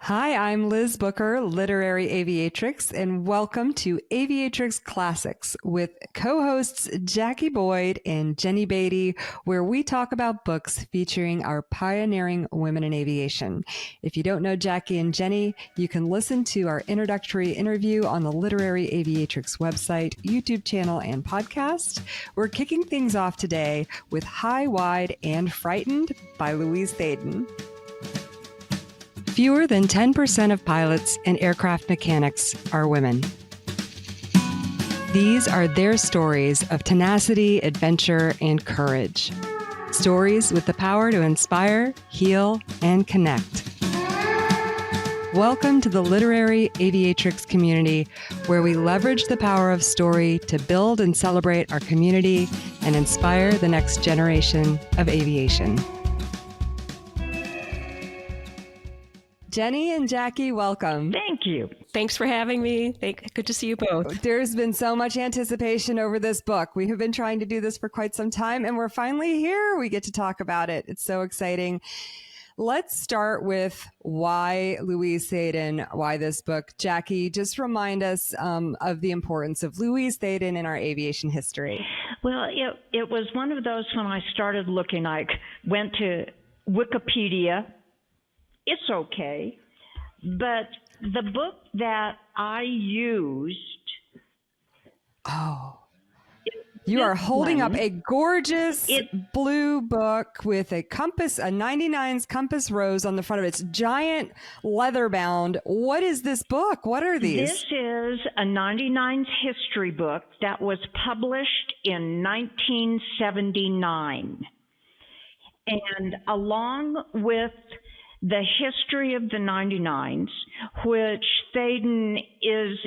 Hi, I'm Liz Booker, Literary Aviatrix, and welcome to Aviatrix Classics with co-hosts Jackie Boyd and Jenny Beatty, where we talk about books featuring our pioneering women in aviation. If you don't know Jackie and Jenny, you can listen to our introductory interview on the Literary Aviatrix website, YouTube channel, and podcast. We're kicking things off today with High, Wide, and Frightened by Louise Thaden. Fewer than 10% of pilots and aircraft mechanics are women. These are their stories of tenacity, adventure, and courage. Stories with the power to inspire, heal, and connect. Welcome to the Literary Aviatrix community, where we leverage the power of story to build and celebrate our community and inspire the next generation of aviation. Jenny and Jackie, welcome. Thank you. Thanks for having me. Good to see you both. There's been so much anticipation over this book. We have been trying to do this for quite some time, and we're finally here. We get to talk about it. It's so exciting. Let's start with why Louise Thaden, why this book. Jackie, just remind us of the importance of Louise Thaden in our aviation history. Well, it was one of those when I started looking, I went to Wikipedia. It's okay. But the book that I used. Oh, you are holding up a gorgeous blue book with a compass, a 99's compass rose on the front of it. It's giant leather bound. What is this book? What are these? This is a 99's history book that was published in 1979. And along with the history of the 99s, which Thaden is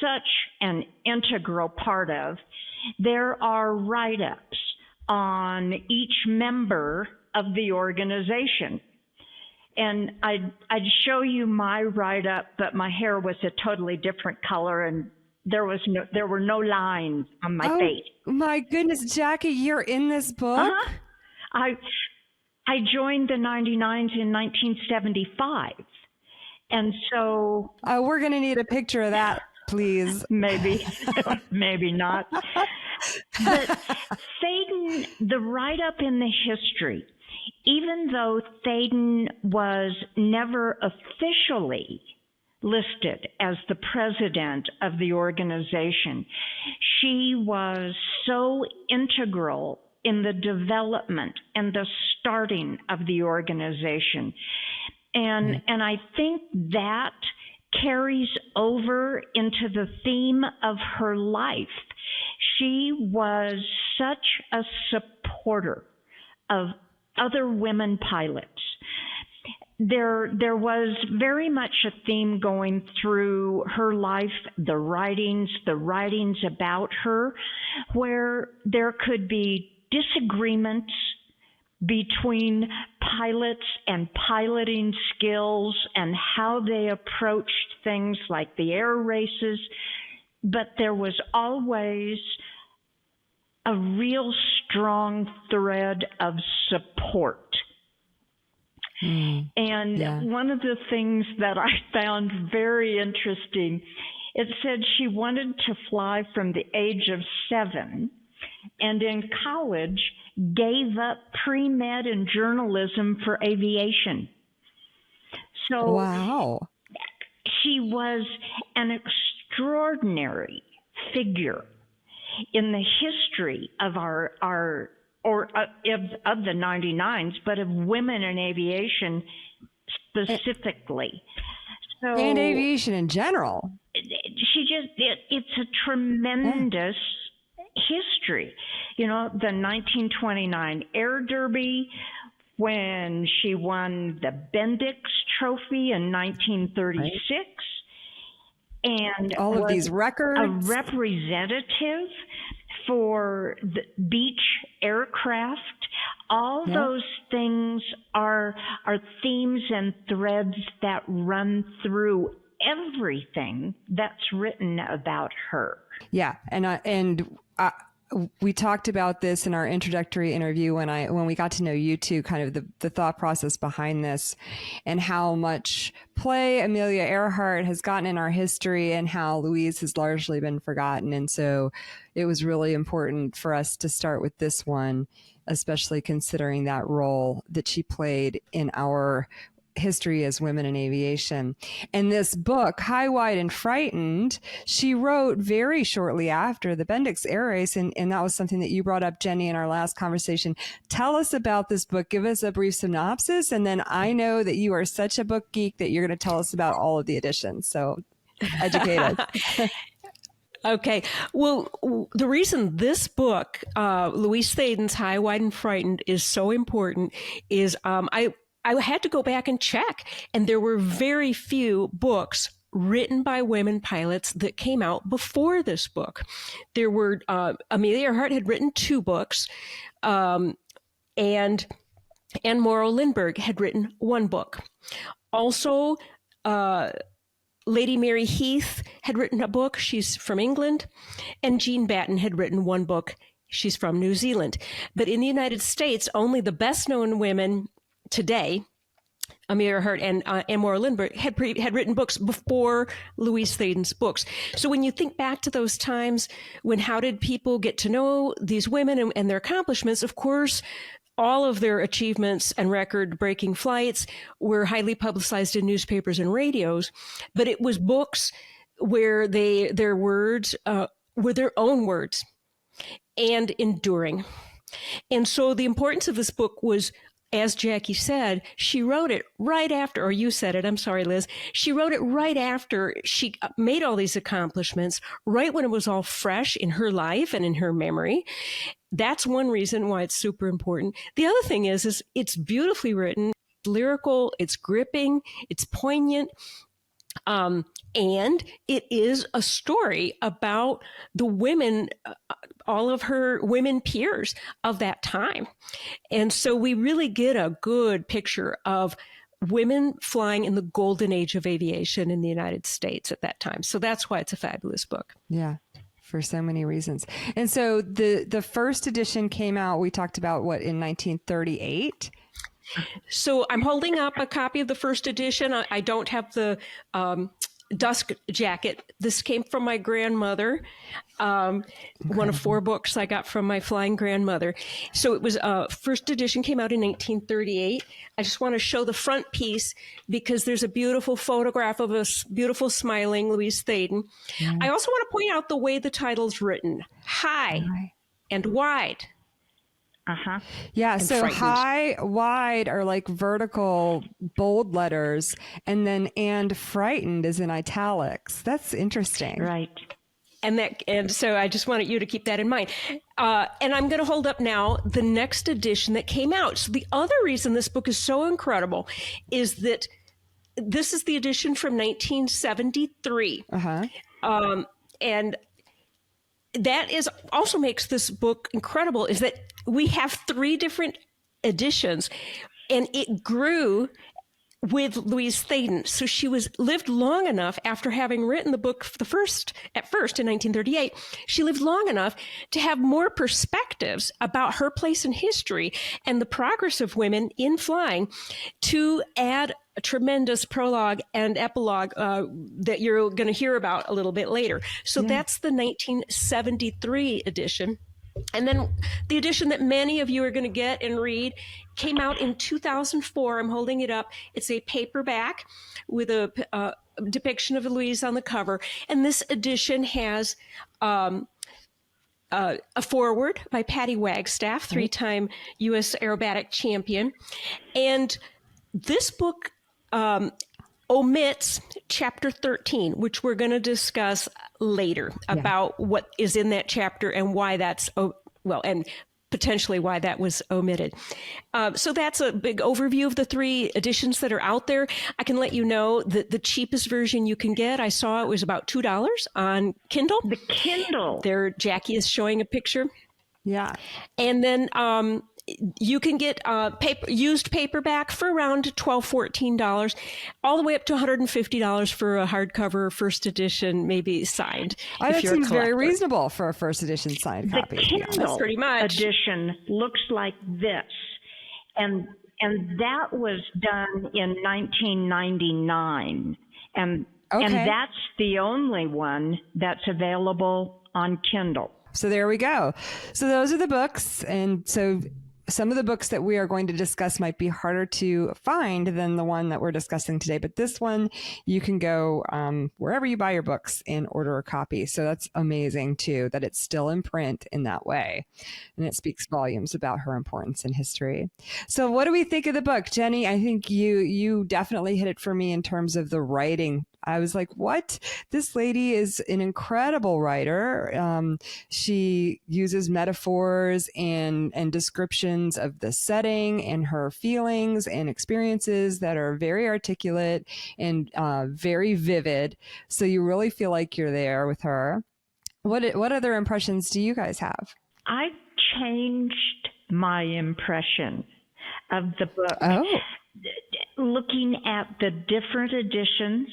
such an integral part of, there are write-ups on each member of the organization. And I'd show you my write-up, but my hair was a totally different color, and there were no lines on my face. My goodness, Jackie, you're in this book? Uh-huh. I joined the 99s in 1975. And so... we're going to need a picture of that, please. Maybe, maybe not. But Thaden, the write-up in the history, even though Thaden was never officially listed as the president of the organization, she was so integral in the development and the starting of the organization. And I think that carries over into the theme of her life. She was such a supporter of other women pilots. There was very much a theme going through her life, the writings about her, where there could be disagreements between pilots and piloting skills and how they approached things like the air races, but there was always a real strong thread of support. And one of the things that I found very interesting, it said she wanted to fly from the age of 7, and in college gave up pre-med and journalism for aviation. So wow, she was an extraordinary figure in the history of of the 99s, but of women in aviation specifically. So and aviation in general. It's a tremendous history. You know, the 1929 Air Derby, when she won the Bendix Trophy in 1936, and all of these records. A representative for the beach aircraft. All those things are themes and threads that run through everything that's written about her. Yeah, and we talked about this in our introductory interview when we got to know you two, kind of the thought process behind this and how much play Amelia Earhart has gotten in our history and how Louise has largely been forgotten. And so it was really important for us to start with this one, especially considering that role that she played in our history as women in aviation. And this book, High, Wide, and Frightened, she wrote very shortly after the Bendix air race. And that was something that you brought up, Jenny, in our last conversation. Tell us about this book. Give us a brief synopsis. And then I know that you are such a book geek that you're going to tell us about all of the editions. So educate us. Okay. Well, the reason this book, Louise Thaden's High, Wide, and Frightened, is so important is I had to go back and check, and there were very few books written by women pilots that came out before this book. There were, Amelia Earhart had written 2 books, and Anne Morrow Lindbergh had written 1 book. Also, Lady Mary Heath had written a book. She's from England. And Jean Batten had written 1 book. She's from New Zealand. But in the United States, only the best-known women today, Amelia Earhart and Anne Morrow Lindbergh, had written books before Louise Thaden's books. So when you think back to those times, how did people get to know these women and their accomplishments? Of course, all of their achievements and record-breaking flights were highly publicized in newspapers and radios, but it was books where their words were their own words and enduring. And so the importance of this book was, as Jacque said, she wrote it right after, or you said it, I'm sorry, Liz. She wrote it right after she made all these accomplishments, right when it was all fresh in her life and in her memory. That's one reason why it's super important. The other thing is it's beautifully written, lyrical, it's gripping, it's poignant. And it is a story about the women, all of her women peers of that time. And so we really get a good picture of women flying in the golden age of aviation in the United States at that time. So that's why it's a fabulous book. Yeah, for so many reasons. And so the first edition came out, we talked about in 1938? So I'm holding up a copy of the first edition. I don't have the dust jacket. This came from my grandmother. One of 4 books I got from my flying grandmother. So it was first edition came out in 1938. I just want to show the front piece because there's a beautiful photograph of a beautiful smiling Louise Thaden. Mm. I also want to point out the way the title's written: high and wide. Uh-huh. Yeah. And so frightened. High, wide are like vertical bold letters, and then and frightened is in italics. That's interesting. Right. And so I just wanted you to keep that in mind. And I'm going to hold up now the next edition that came out. So the other reason this book is so incredible is that this is the edition from 1973. Uh-huh. And that is also makes this book incredible is that we have 3 different editions, and it grew with Louise Thaden. So she lived long enough after having written the book at first in 1938. She lived long enough to have more perspectives about her place in history and the progress of women in flying to add a tremendous prologue and epilogue that you're going to hear about a little bit later. So that's the 1973 edition. And then the edition that many of you are going to get and read came out in 2004. I'm holding it up. It's a paperback with a depiction of Louise on the cover. And this edition has a foreword by Patty Wagstaff, 3-time U.S. aerobatic champion. And this book omits chapter 13, which we're going to discuss later about what is in that chapter and why that's, and potentially why that was omitted. So that's a big overview of the 3 editions that are out there. I can let you know that the cheapest version you can get, I saw it was about $2 on Kindle. The Kindle. There, Jacque is showing a picture. Yeah. And then you can get used paperback for around $12, $14, all the way up to $150 for a hardcover first edition, maybe signed. That seems very reasonable for a first edition signed copy. The Kindle pretty much edition looks like this, and that was done in 1999, and that's the only one that's available on Kindle. So there we go. So those are the books. And so some of the books that we are going to discuss might be harder to find than the one that we're discussing today. But this one, you can go wherever you buy your books and order a copy. So that's amazing, too, that it's still in print in that way. And it speaks volumes about her importance in history. So what do we think of the book? Jenny, I think you definitely hit it for me in terms of the writing. I was like, what? This lady is an incredible writer. She uses metaphors and descriptions of the setting and her feelings and experiences that are very articulate and very vivid. So you really feel like you're there with her. What other impressions do you guys have? I changed my impression of the book. Looking at the different editions,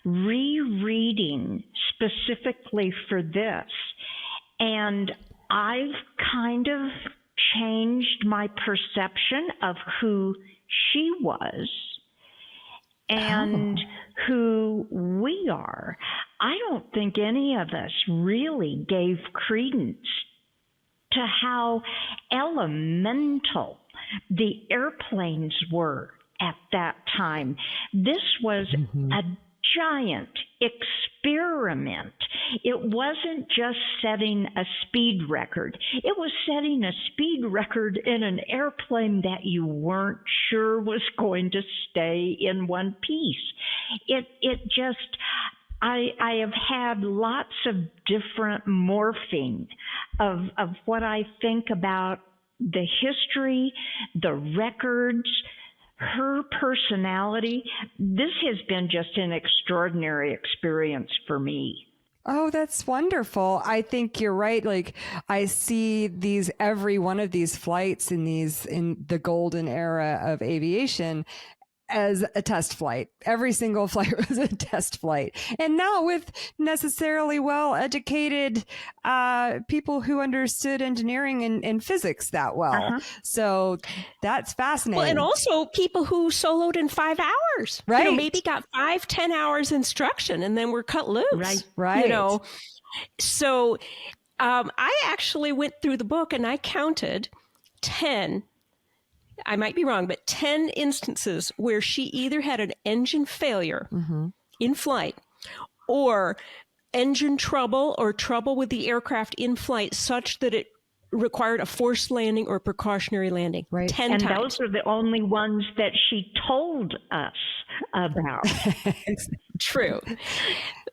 rereading specifically for this, and I've kind of changed my perception of who she was and who we are. I don't think any of us really gave credence to how elemental the airplanes were at that time. This was a giant experiment. It wasn't just setting a speed record. It was setting a speed record in an airplane that you weren't sure was going to stay in one piece. It just, I have had lots of different morphing of what I think about the history, the records, her personality. This has been just an extraordinary experience for me. Oh, that's wonderful. I think you're right. Like, I see every one of these flights in the golden era of aviation as a test flight. Every single flight was a test flight. And now with necessarily well-educated people who understood engineering and physics that well. So that's fascinating. Well, and also people who soloed in 5 hours. Right. Maybe got 5-10 hours instruction and then were cut loose. Right. So I actually went through the book and I counted 10, I might be wrong, but 10 instances where she either had an engine failure in flight or engine trouble or trouble with the aircraft in flight such that it required a forced landing or precautionary landing. Right. 10 and times. Those are the only ones that she told us about. True.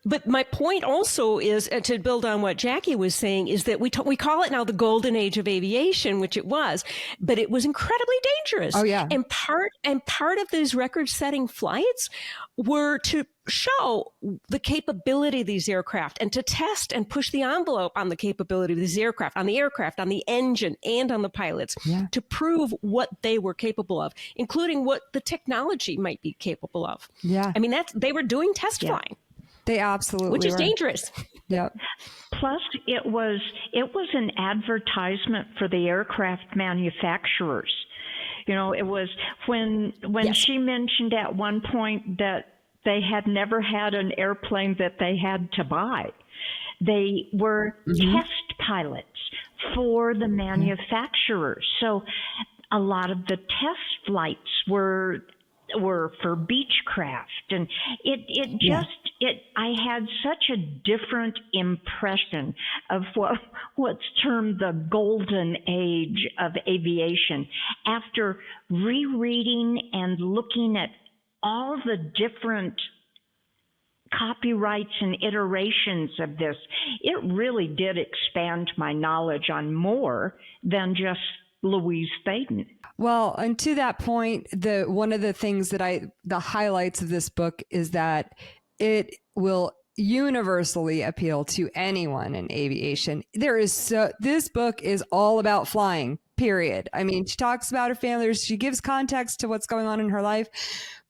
But my point also is, to build on what Jacque was saying, is that we call it now the golden age of aviation, which it was, but it was incredibly dangerous. Oh, yeah. And part of these record-setting flights were to show the capability of these aircraft and to test and push the envelope on the capability of these aircraft, on the engine, and on the pilots to prove what they were capable of, including what the technology might be capable of. Yeah. I mean, they were doing test flying. They absolutely Which is were. dangerous. Yep. Plus, it was an advertisement for the aircraft manufacturers. You know, it was when she mentioned at one point that they had never had an airplane that they had to buy. They were test pilots for the manufacturers. So a lot of the test flights were for Beechcraft, and I had such a different impression of what's termed the golden age of aviation after rereading and looking at all the different copyrights and iterations of this. It really did expand my knowledge on more than just Louise Thaden. Well, and to that point, one of the things the highlights of this book is that it will universally appeal to anyone in aviation. This book is all about flying. period. I mean, she talks about her family. She gives context to what's going on in her life.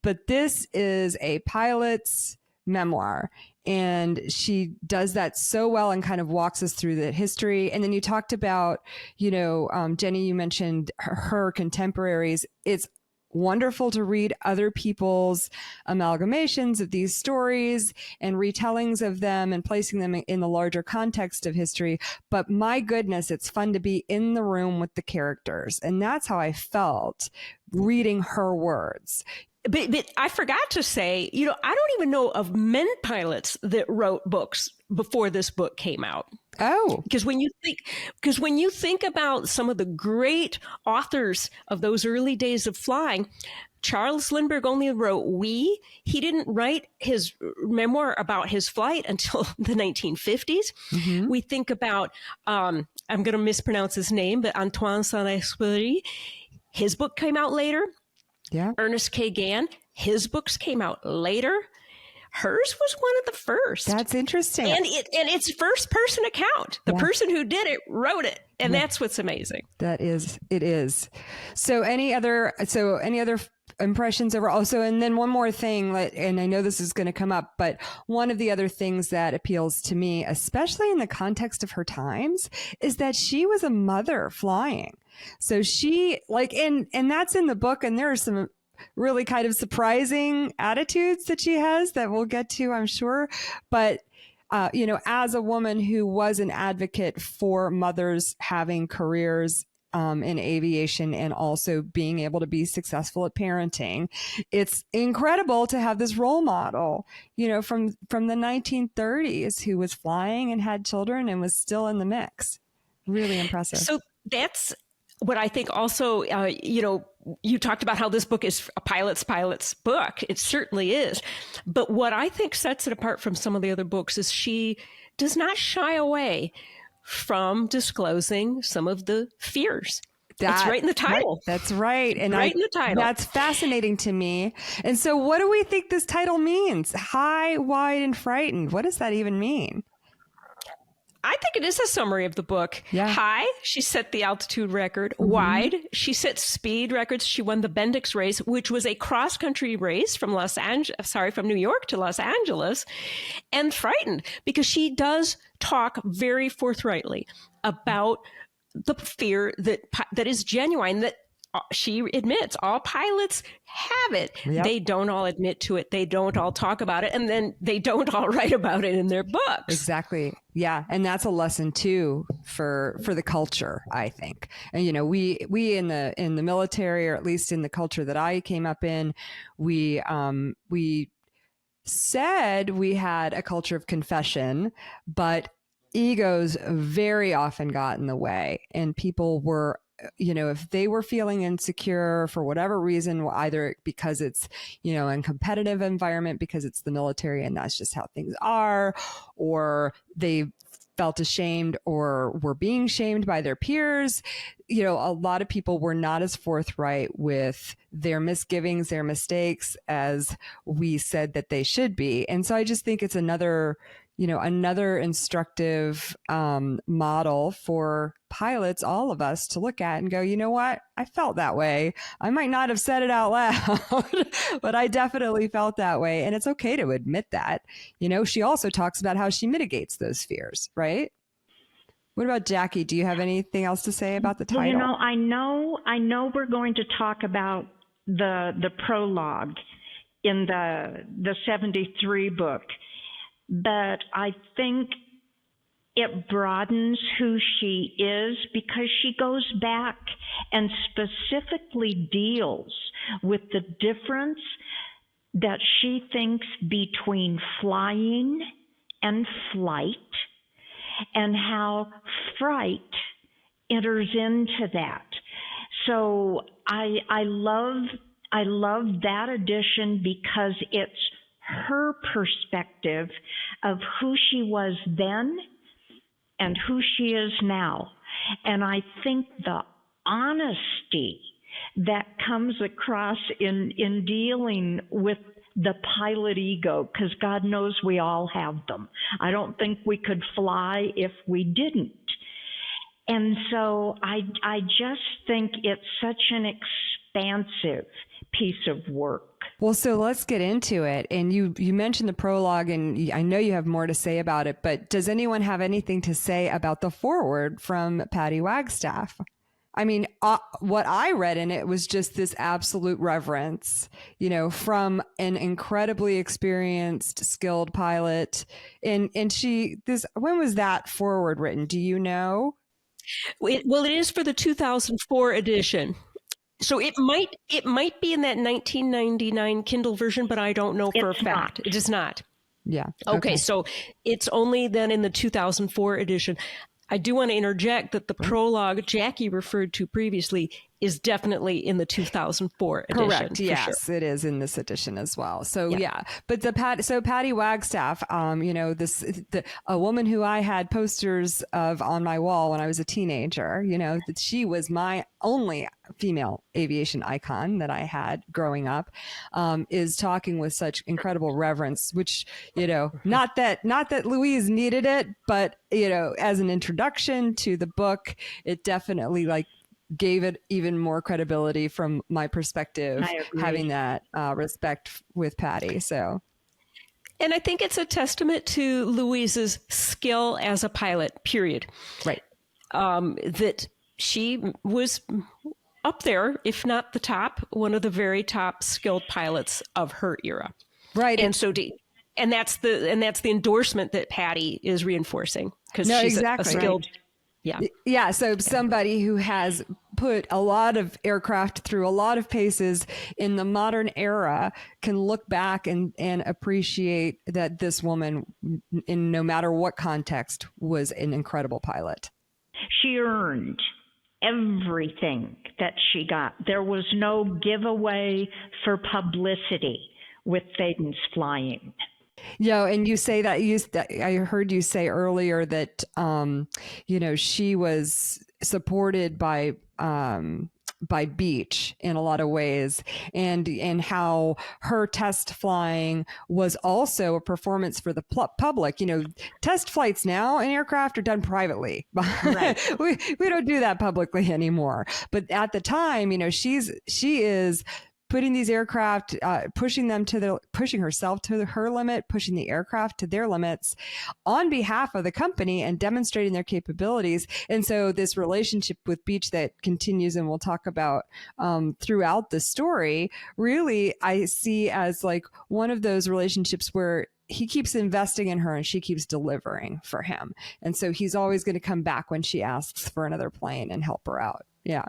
But this is a pilot's memoir. And she does that so well and kind of walks us through the history. And then you talked about, Jenny, you mentioned her contemporaries. It's wonderful to read other people's amalgamations of these stories and retellings of them and placing them in the larger context of history. But my goodness, it's fun to be in the room with the characters. And that's how I felt reading her words. But I forgot to say, I don't even know of men pilots that wrote books before this book came out. Oh, because when you think about some of the great authors of those early days of flying, Charles Lindbergh only wrote We. He didn't write his memoir about his flight until the 1950s. Mm-hmm. We think about, I'm going to mispronounce his name, but Antoine Saint-Exupéry. His book came out later. Yeah. Ernest K. Gann, his books came out later. Hers was one of the first. That's interesting. And it's first person account. The person who did it wrote it. And that's what's amazing. It is. So any other impressions over also, and then one more thing, and I know this is going to come up, but one of the other things that appeals to me, especially in the context of her times, is that she was a mother flying. So she and that's in the book, and there are some really kind of surprising attitudes that she has that we'll get to, I'm sure. But, as a woman who was an advocate for mothers having careers in aviation and also being able to be successful at parenting, it's incredible to have this role model, from the 1930s who was flying and had children and was still in the mix. Really impressive. So that's what I think also, you talked about how this book is a pilot's book. It certainly is. But what I think sets it apart from some of the other books is she does not shy away from disclosing some of the fears. That's right in the title. Right, that's right. And in the title. That's fascinating to me. And so what do we think this title means? High, wide, and frightened. What does that even mean? I think it is a summary of the book. Yeah. High, she set the altitude record. Mm-hmm. Wide, she set speed records. She won the Bendix race, which was a cross-country race from from New York to Los Angeles. And frightened, because she does talk very forthrightly about the fear that is genuine, that she admits all pilots have it. Yep. They don't all admit to it. They don't all talk about it. And then they don't all write about it in their books. Exactly. Yeah. And that's a lesson too for the culture, I think. And, we in the military, or at least in the culture that I came up in, we said we had a culture of confession, but egos very often got in the way, and people were, if they were feeling insecure for whatever reason, either because it's, in competitive environment, because it's the military and that's just how things are, or they felt ashamed or were being shamed by their peers, a lot of people were not as forthright with their misgivings, their mistakes, as we said that they should be. And so I just think it's another instructive model for pilots, all of us, to look at and go, you know what? I felt that way. I might not have said it out loud, but I definitely felt that way. And it's okay to admit that. She also talks about how she mitigates those fears, right? What about Jacque? Do you have anything else to say about the title? Well, I know we're going to talk about the prologue in the 73 book. But I think it broadens who she is, because she goes back and specifically deals with the difference that she thinks between flying and flight, and how fright enters into that. So I love that edition, because it's her perspective of who she was then and who she is now. And I think the honesty that comes across in dealing with the pilot ego, because God knows we all have them. I don't think we could fly if we didn't. And so I just think it's such an expansive piece of work. Well, so let's get into it. And you mentioned the prologue, and I know you have more to say about it, but does anyone have anything to say about the foreword from Patty Wagstaff? I mean, what I read in it was just this absolute reverence, you know, from an incredibly experienced, skilled pilot. And when was that foreword written? Do you know? Well, it is for the 2004 edition. So it might be in that 1999 Kindle version, but I don't know for a fact. It is not. Yeah. Okay, so it's only then in the 2004 edition. I do want to interject that the prologue Jacque referred to previously is definitely in the 2004 edition. Correct. Yes, sure. It is in this edition as well. So yeah. But Patty Wagstaff, you know, a woman who I had posters of on my wall when I was a teenager, you know, that she was my only female aviation icon that I had growing up, is talking with such incredible reverence, which, you know, not that Louise needed it, but, you know, as an introduction to the book, it definitely gave it even more credibility from my perspective, having that respect with Patty. So, and I think it's a testament to Louise's skill as a pilot, period. Right. That she was up there, if not the top, one of the very top skilled pilots of her era. Right. And and that's the endorsement that Patty is reinforcing, because she's a skilled. Right. Yeah. Yeah. So somebody who has put a lot of aircraft through a lot of paces in the modern era can look back and appreciate that this woman, in no matter what context, was an incredible pilot. She earned everything that she got. There was no giveaway for publicity with Thaden's flying. Yeah, and you say that I heard you say earlier that you know, she was supported by Beach in a lot of ways, and how her test flying was also a performance for the public. You know, test flights now in aircraft are done privately. Right. we don't do that publicly anymore. But at the time, you know, she is putting these aircraft, pushing herself to her limit, pushing the aircraft to their limits on behalf of the company and demonstrating their capabilities. And so this relationship with Beach that continues, and we'll talk about throughout the story, really I see as like one of those relationships where he keeps investing in her and she keeps delivering for him. And so he's always going to come back when she asks for another plane and help her out. Yeah,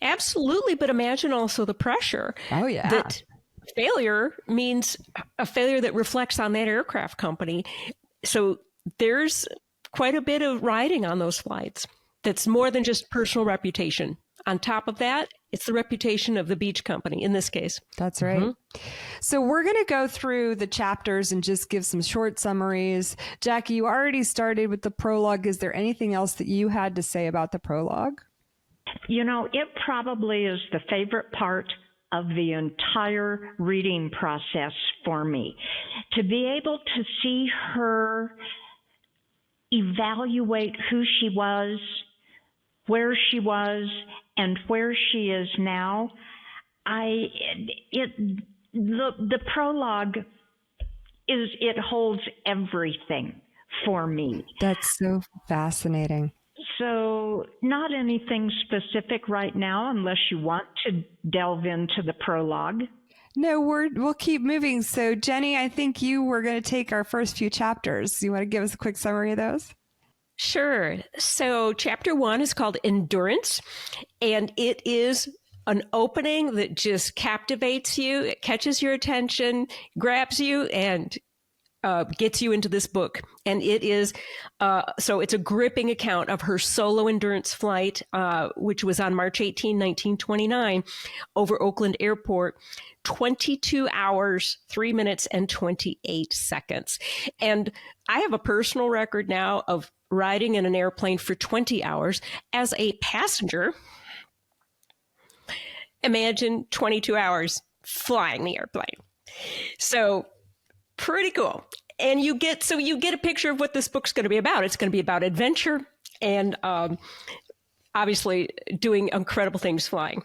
absolutely. But imagine also the pressure. Oh, yeah. That failure means a failure that reflects on that aircraft company. So there's quite a bit of riding on those flights. That's more than just personal reputation. On top of that, it's the reputation of the Beach company in this case. That's right. Mm-hmm. So we're going to go through the chapters and just give some short summaries. Jacque, you already started with the prologue. Is there anything else that you had to say about the prologue? You know, it probably is the favorite part of the entire reading process for me. To be able to see her evaluate who she was, where she was, and where she is now, the prologue holds everything for me. That's so fascinating. So not anything specific right now, unless you want to delve into the prologue. No, we'll keep moving. So Jenny, I think you were going to take our first few chapters. You want to give us a quick summary of those? Sure. So chapter 1 is called Endurance, and it is an opening that just captivates you. It catches your attention, grabs you, and gets you into this book. And it is, so it's a gripping account of her solo endurance flight, which was on March 18, 1929, over Oakland Airport, 22 hours, 3 minutes, and 28 seconds. And I have a personal record now of riding in an airplane for 20 hours as a passenger. Imagine 22 hours flying the airplane. So pretty cool. And you get a picture of what this book's going to be about. It's going to be about adventure and obviously doing incredible things flying.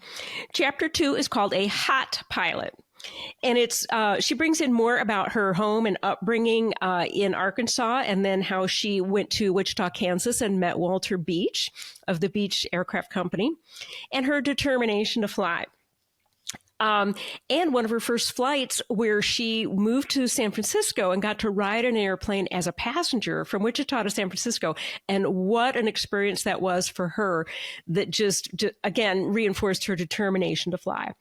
Chapter 2 is called A Hot Pilot. And it's she brings in more about her home and upbringing in Arkansas, and then how she went to Wichita, Kansas, and met Walter Beach of the Beach Aircraft Company, and her determination to fly. And one of her first flights where she moved to San Francisco and got to ride an airplane as a passenger from Wichita to San Francisco. And what an experience that was for her, that just again, reinforced her determination to fly.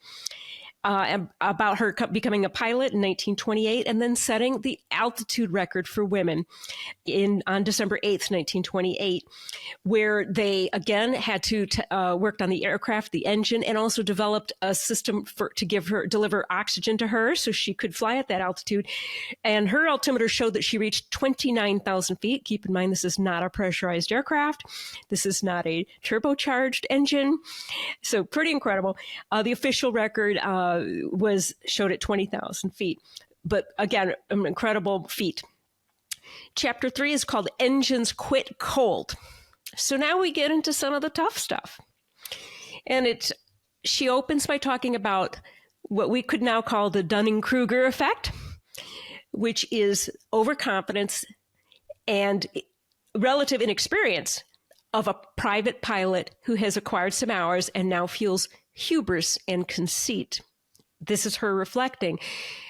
About her becoming a pilot in 1928, and then setting the altitude record for women on December 8th, 1928, where they again had to worked on the aircraft, the engine, and also developed a system to deliver oxygen to her so she could fly at that altitude. And her altimeter showed that she reached 29,000 feet. Keep in mind, this is not a pressurized aircraft. This is not a turbocharged engine. So pretty incredible. The official record was showed at 20,000 feet. But again, an incredible feat. Chapter 3 is called Engines Quit Cold. So now we get into some of the tough stuff. And she opens by talking about what we could now call the Dunning-Kruger effect, which is overconfidence and relative inexperience of a private pilot who has acquired some hours and now feels hubris and conceit. This is her reflecting,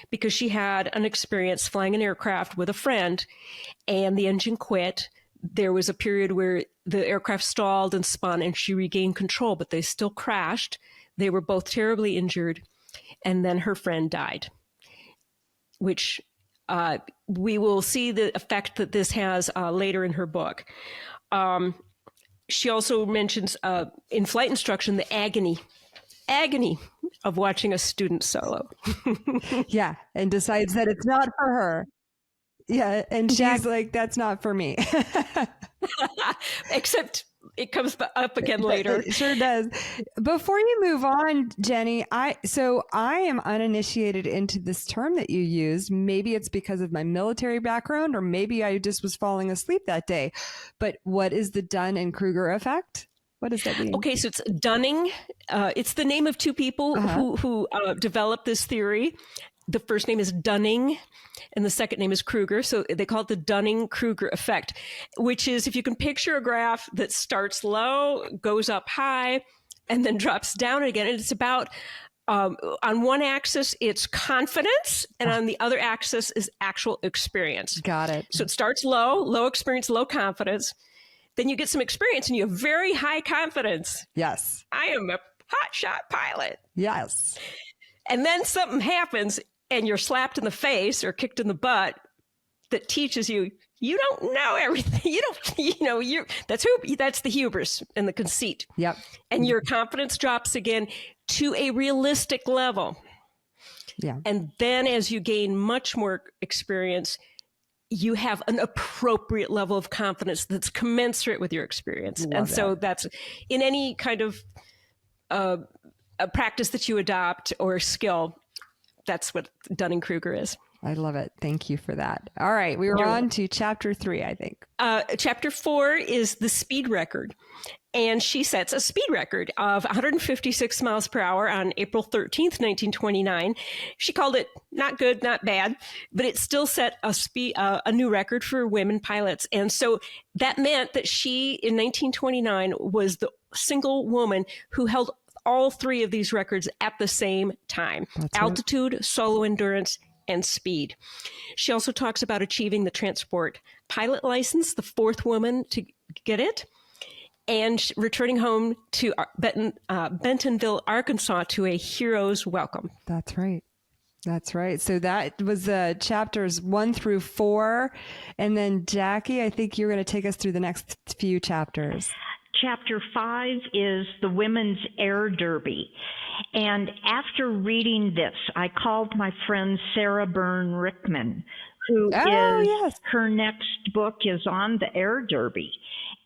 because she had an experience flying an aircraft with a friend and the engine quit. There was a period where the aircraft stalled and spun and she regained control, but they still crashed. They were both terribly injured. And then her friend died, which we will see the effect that this has later in her book. She also mentions in flight instruction, the agony of watching a student solo. Yeah, and decides that it's not for her. Yeah, and she's like, that's not for me. Except it comes up again later. It sure does. Before you move on, Jenny, I am uninitiated into this term that you used. Maybe it's because of my military background, or maybe I just was falling asleep that day. But what is the Dunning-Kruger effect? What does that mean? Okay, so it's Dunning. It's the name of two people who developed this theory. The first name is Dunning, and the second name is Kruger. So they call it the Dunning-Kruger effect, which is, if you can picture a graph that starts low, goes up high, and then drops down again. And it's about, on one axis, it's confidence, and on the other axis is actual experience. Got it. So it starts low experience, low confidence. Then you get some experience and you have very high confidence. Yes. I am a hotshot pilot. Yes. And then something happens and you're slapped in the face or kicked in the butt that teaches you don't know everything. That's the hubris and the conceit. Yep. And your confidence drops again to a realistic level. Yeah. And then as you gain much more experience, you have an appropriate level of confidence that's commensurate with your experience. So that's in any kind of a practice that you adopt or skill. That's what Dunning-Kruger is. I love it. Thank you for that. All right. We were on to chapter 3, I think. Chapter 4 is the speed record. And she sets a speed record of 156 miles per hour on April 13th, 1929. She called it not good, not bad, but it still set a new record for women pilots. And so that meant that she, in 1929, was the single woman who held all three of these records at the same time: altitude, solo endurance, and speed. She also talks about achieving the transport pilot license, the fourth woman to get it, and returning home to Bentonville, Arkansas, to a hero's welcome. That's right. That's right. So that was chapters 1 through 4. And then Jacque, I think you're going to take us through the next few chapters. Chapter 5 is the Women's Air Derby. And after reading this, I called my friend Sarah Byrne Rickman, who her next book is on the Air Derby.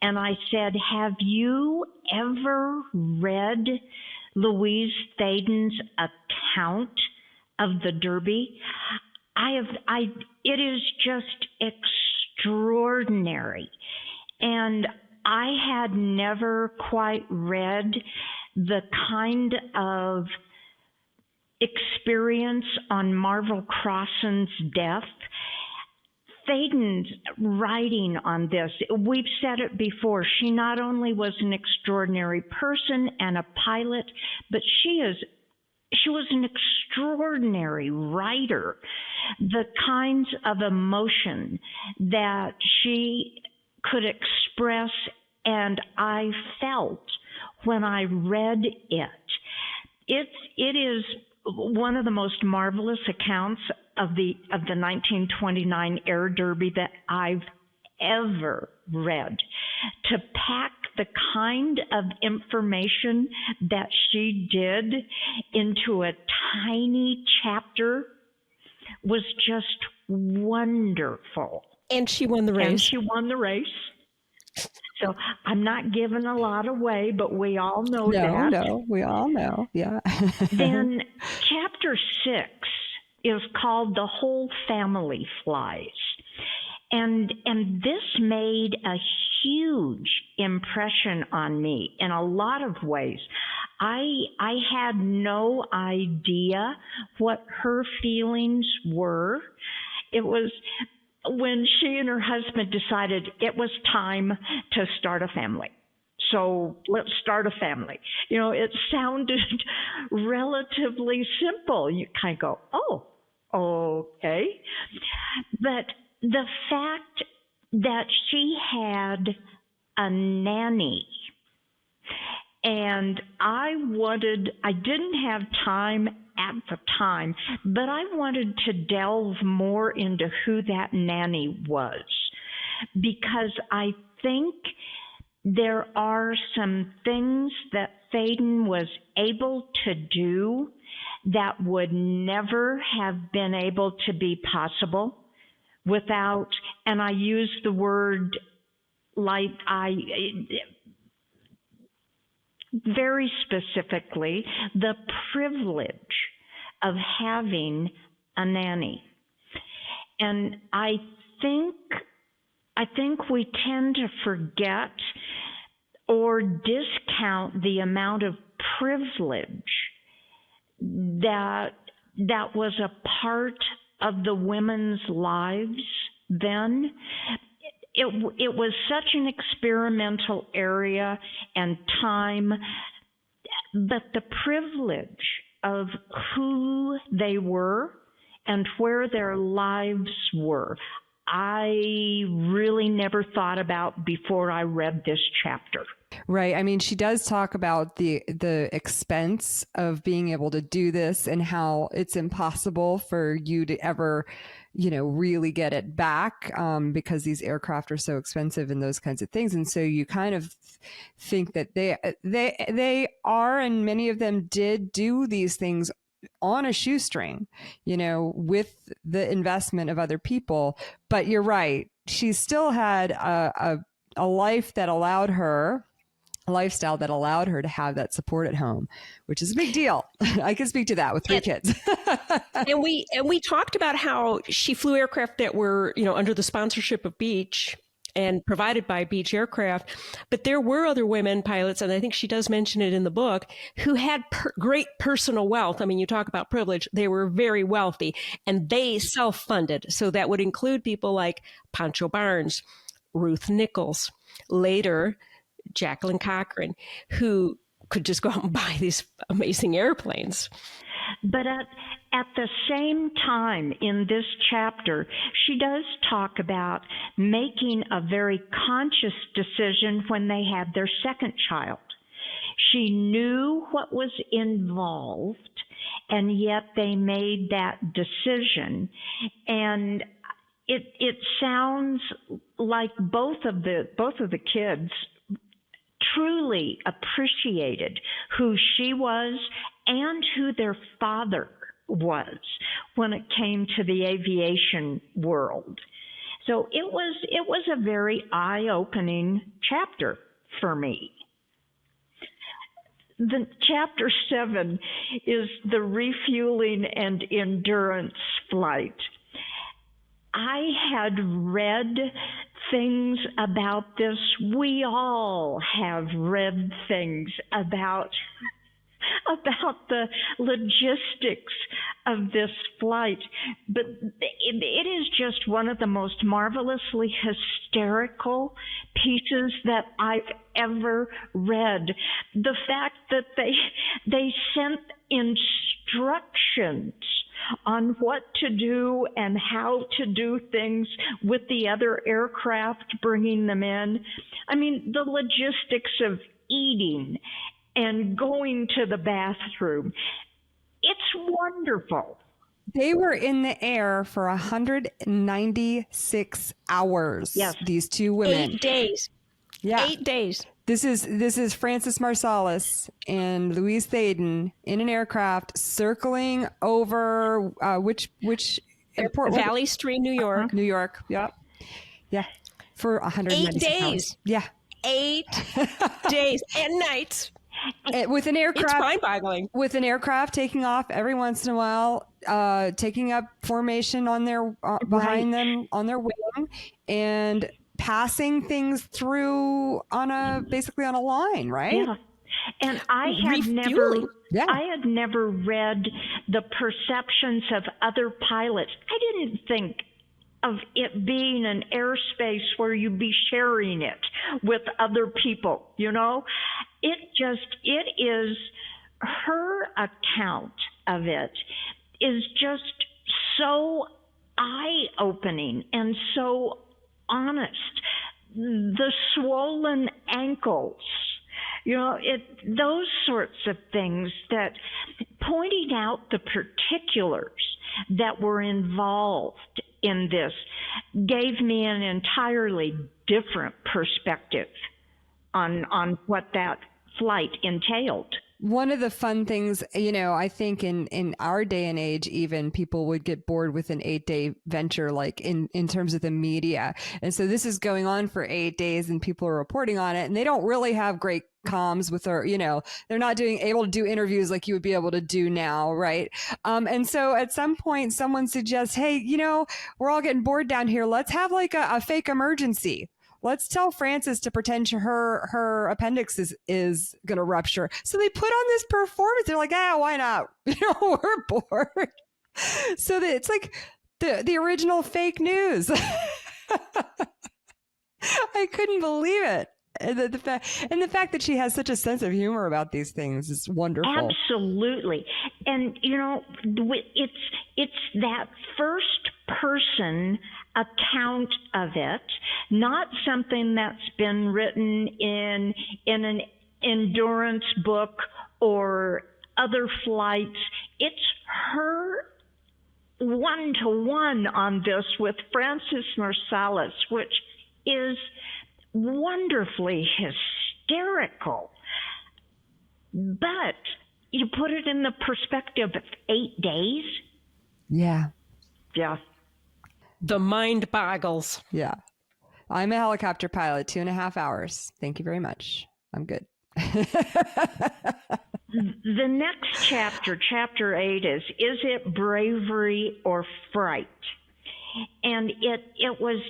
And I said, have you ever read Louise Thaden's account of the Derby? It is just extraordinary. And I had never quite read the kind of experience on Marvel Crossan's death. Thaden's writing on this, we've said it before, she not only was an extraordinary person and a pilot, but she was an extraordinary writer. The kinds of emotion that she could express and I felt when I read it. It is one of the most marvelous accounts of the 1929 Air Derby that I've ever read. To pack the kind of information that she did into a tiny chapter was just wonderful. And she won the race. So I'm not giving a lot away, but we all know that. No, we all know. Yeah. Then chapter 6 is called The Whole Family Flies. And this made a huge impression on me in a lot of ways. I had no idea what her feelings were. It was when she and her husband decided it was time to start a family. So let's start a family. You know, it sounded relatively simple. You kind of go, oh, okay. But the fact that she had a nanny, and I didn't have time at the time, but I wanted to delve more into who that nanny was, because I think there are some things that Thaden was able to do that would never have been able to be possible without, and I use the word like very specifically, the privilege of having a nanny. And I think we tend to forget or discount the amount of privilege that was a part of the women's lives then. It was such an experimental area and time, but the privilege of who they were and where their lives were, I really never thought about before I read this chapter. Right. I mean, she does talk about the expense of being able to do this and how it's impossible for you to ever, really get it back because these aircraft are so expensive and those kinds of things. And so you kind of think that they are, and many of them did do these things on a shoestring, with the investment of other people. But you're right. She still had a life that allowed her, a lifestyle that allowed her to have that support at home, which is a big deal. I can speak to that with 3 kids. and we talked about how she flew aircraft that were, under the sponsorship of Beech and provided by Beech Aircraft. But there were other women pilots, and I think she does mention it in the book, who had great personal wealth. I mean, you talk about privilege. They were very wealthy, and they self-funded. So that would include people like Pancho Barnes, Ruth Nichols, later Jacqueline Cochran, who could just go out and buy these amazing airplanes. But at the same time in this chapter, she does talk about making a very conscious decision when they had their second child. She knew what was involved, and yet they made that decision. And it sounds like both of the kids truly appreciated who she was and who their father was when it came to the aviation world. So it was a very eye-opening chapter for me. The chapter 7 is the refueling and endurance flight. I had read things about this. We all have read things about the logistics of this flight, but it is just one of the most marvelously hysterical pieces that I've ever read. The fact that they sent instructions on what to do and how to do things with the other aircraft bringing them in. I mean, the logistics of eating and going to the bathroom. It's wonderful. They were in the air for 196 hours. Yes. These two women. 8 days. Yeah. 8 days. This is Frances Marsalis and Louise Thaden in an aircraft circling over which airport? Valley Stream, New York. New York. Yeah. Yeah. For 196 8 days. hours. Yeah. 8 days and nights. With an aircraft, It's mind-boggling. With an aircraft taking off every once in a while, taking up formation on their behind them on their wing, and passing things through basically on a line, right? Yeah. And I had never read the perceptions of other pilots. I didn't think of it being an airspace where you'd be sharing it with other people, you know? It is, her account of it is just so eye-opening and so honest. The swollen ankles, you know, those sorts of things, that pointing out the particulars that were involved in this gave me an entirely different perspective on what that flight entailed. One of the fun things, you know, I think in our day and age, even people would get bored with an 8-day venture, like in terms of the media. And so this is going on for 8 days and people are reporting on it, and they don't really have great comms with her, you know, they're not able to do interviews like you would be able to do now. Right. And so at some point someone suggests, hey, you know, we're all getting bored down here. Let's have like a fake emergency. Let's tell Frances to pretend her appendix is going to rupture. So they put on this performance. They're like, why not? You know, we're bored. So that it's like the original fake news. I couldn't believe it. And the fact that she has such a sense of humor about these things is wonderful. Absolutely. And, you know, it's that first person account of it, not something that's been written in an endurance book or other flights. It's her one-to-one on this with Frances Marsalis, which is wonderfully hysterical. But you put it in the perspective of 8 days. Yeah. Yeah. The mind boggles. Yeah. I'm a helicopter pilot, 2.5 hours. Thank you very much. I'm good. The next chapter, chapter 8, is it bravery or fright? And it was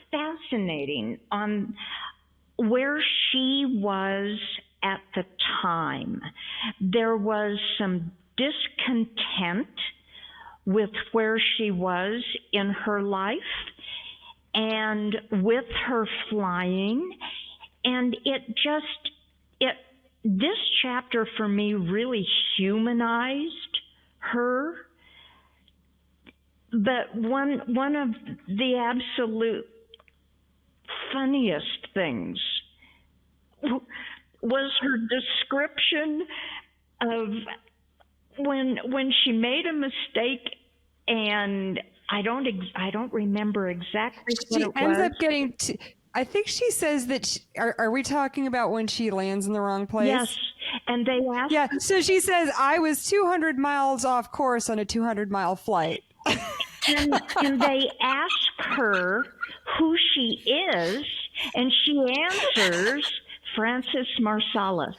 fascinating on where she was at the time. There was some discontent with where she was in her life and with her flying. And this chapter for me really humanized her. But one of the absolute funniest things was her description of when she made a mistake, and I don't remember exactly what it was. She ends up getting I think she says that are we talking about when she lands in the wrong place? Yes. And they asked Yeah, so she says, I was 200 miles off course on a 200-mile flight. and they ask her who she is, and she answers Frances Marsalis.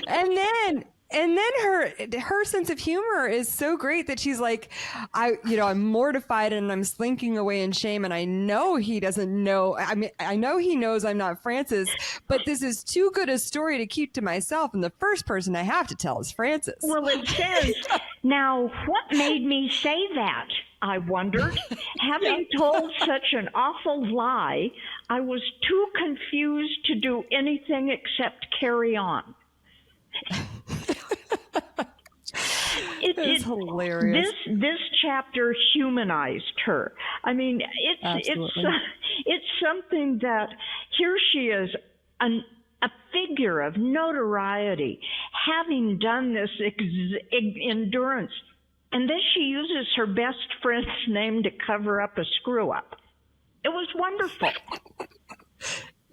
And then And then her sense of humor is so great that she's like, I'm mortified and I'm slinking away in shame, and I know he doesn't know. I mean, I know he knows I'm not Frances, but this is too good a story to keep to myself, and the first person I have to tell is Frances. Well, it says, now, what made me say that? I wondered. Having told such an awful lie, I was too confused to do anything except carry on. It's hilarious. This chapter humanized her. I mean, it's something that here she is, a figure of notoriety, having done this endurance, and then she uses her best friend's name to cover up a screw up. It was wonderful.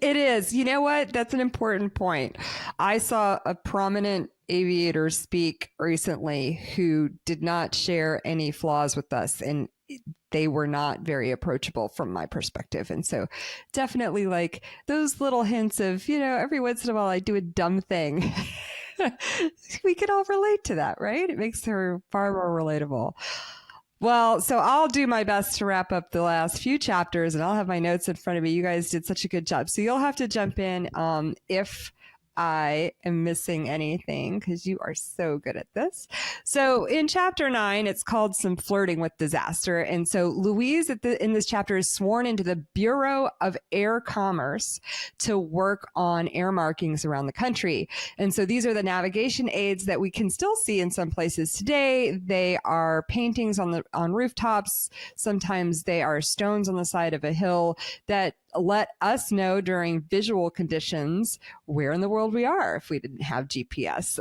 It is. You know what? That's an important point. I saw a prominent aviator speak recently who did not share any flaws with us, and they were not very approachable from my perspective. And so definitely like those little hints of, every once in a while I do a dumb thing. We could all relate to that, right? It makes her far more relatable. Well, so I'll do my best to wrap up the last few chapters, and I'll have my notes in front of me. You guys did such a good job. So you'll have to jump in if I am missing anything, because you are so good at this. So in chapter 9, it's called Some Flirting with Disaster. And so Louise in this chapter is sworn into the Bureau of Air Commerce to work on air markings around the country. And so these are the navigation aids that we can still see in some places today. They are paintings on rooftops. Sometimes they are stones on the side of a hill that let us know during visual conditions where in the world we are if we didn't have GPS,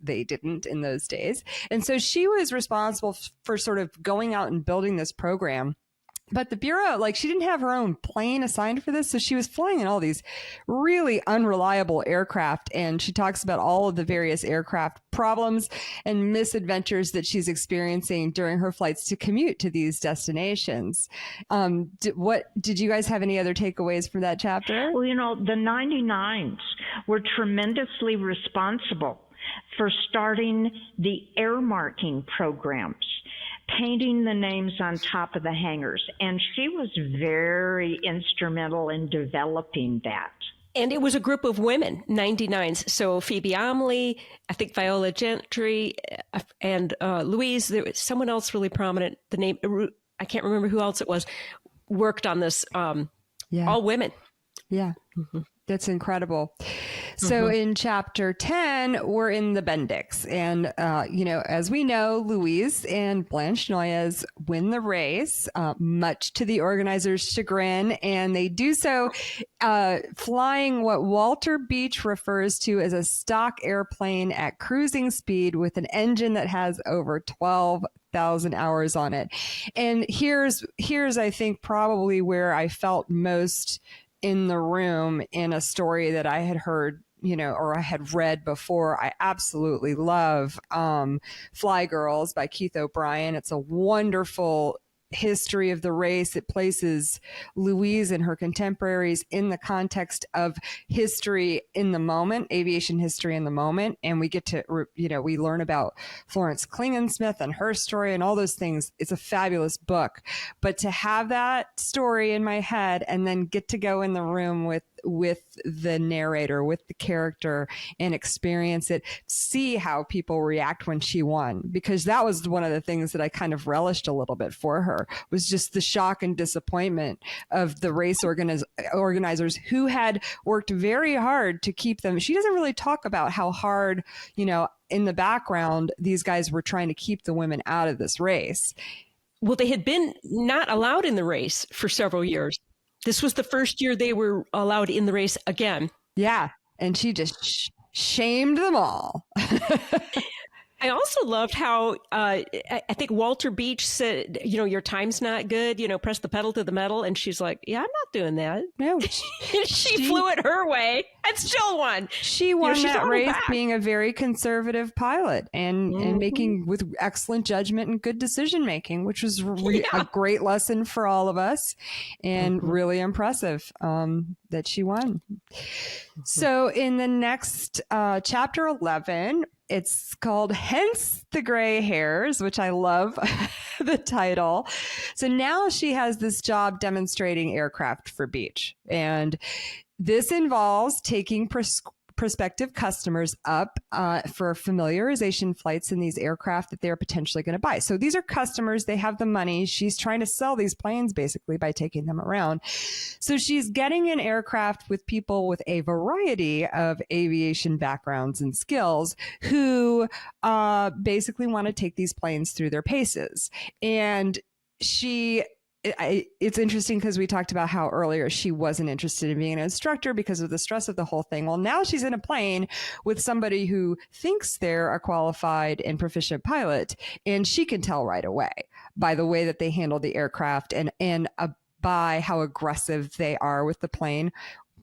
they didn't in those days. And so she was responsible for sort of going out and building this program. But the Bureau, she didn't have her own plane assigned for this. So she was flying in all these really unreliable aircraft. And she talks about all of the various aircraft problems and misadventures that she's experiencing during her flights to commute to these destinations. Did you guys have any other takeaways from that chapter? Well, the 99s were tremendously responsible for starting the air marking programs, painting the names on top of the hangars. And she was very instrumental in developing that. And it was a group of women, 99s. So Phoebe Omley, I think Viola Gentry, and Louise, there was someone else really prominent, the name, I can't remember who else it was, worked on this, all women. Yeah. Mm-hmm. That's incredible. So in chapter 10, we're in the Bendix. And, as we know, Louise and Blanche Noyes win the race, much to the organizers' chagrin. And they do so flying what Walter Beach refers to as a stock airplane at cruising speed with an engine that has over 12,000 hours on it. And here's, I think, probably where I felt most in the room in a story that I had heard, or I had read before. I absolutely love Fly Girls by Keith O'Brien. It's a wonderful history of the race. It places Louise and her contemporaries in the context of history in the moment, aviation history in the moment. And we get to, we learn about Florence Klingensmith and her story and all those things. It's a fabulous book. But to have that story in my head and then get to go in the room with the narrator, with the character, and experience it, see how people react when she won, because that was one of the things that I kind of relished a little bit for her, was just the shock and disappointment of the race organizers who had worked very hard to keep them. She doesn't really talk about how hard, in the background, these guys were trying to keep the women out of this race. Well, they had been not allowed in the race for several years. This was the first year they were allowed in the race again. Yeah. And she just shamed them all. I also loved how I think Walter Beach said, your time's not good, press the pedal to the metal. And she's like, yeah, I'm not doing that. No. she flew it her way and still won. She won that race being a very conservative pilot and making with excellent judgment and good decision making, which was a great lesson for all of us and really impressive that she won. So in the next chapter 11, it's called Hence the Gray Hairs, which I love the title. So now she has this job demonstrating aircraft for Beach. And this involves taking prospective customers up for familiarization flights in these aircraft that they're potentially going to buy. So these are customers, they have the money. She's trying to sell these planes basically by taking them around. So she's getting an aircraft with people with a variety of aviation backgrounds and skills who basically want to take these planes through their paces. And it's interesting because we talked about how earlier she wasn't interested in being an instructor because of the stress of the whole thing. Well, now she's in a plane with somebody who thinks they're a qualified and proficient pilot, and she can tell right away by the way that they handle the aircraft and by how aggressive they are with the plane.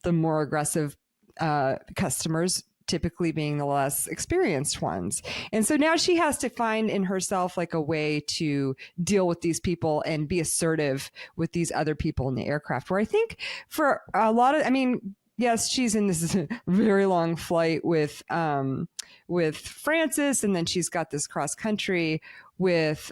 The more aggressive customers typically being the less experienced ones. And so now she has to find in herself like a way to deal with these people and be assertive with these other people in the aircraft, where I think for a lot of, I mean, yes, she's in this very long flight with Francis, and then she's got this cross country with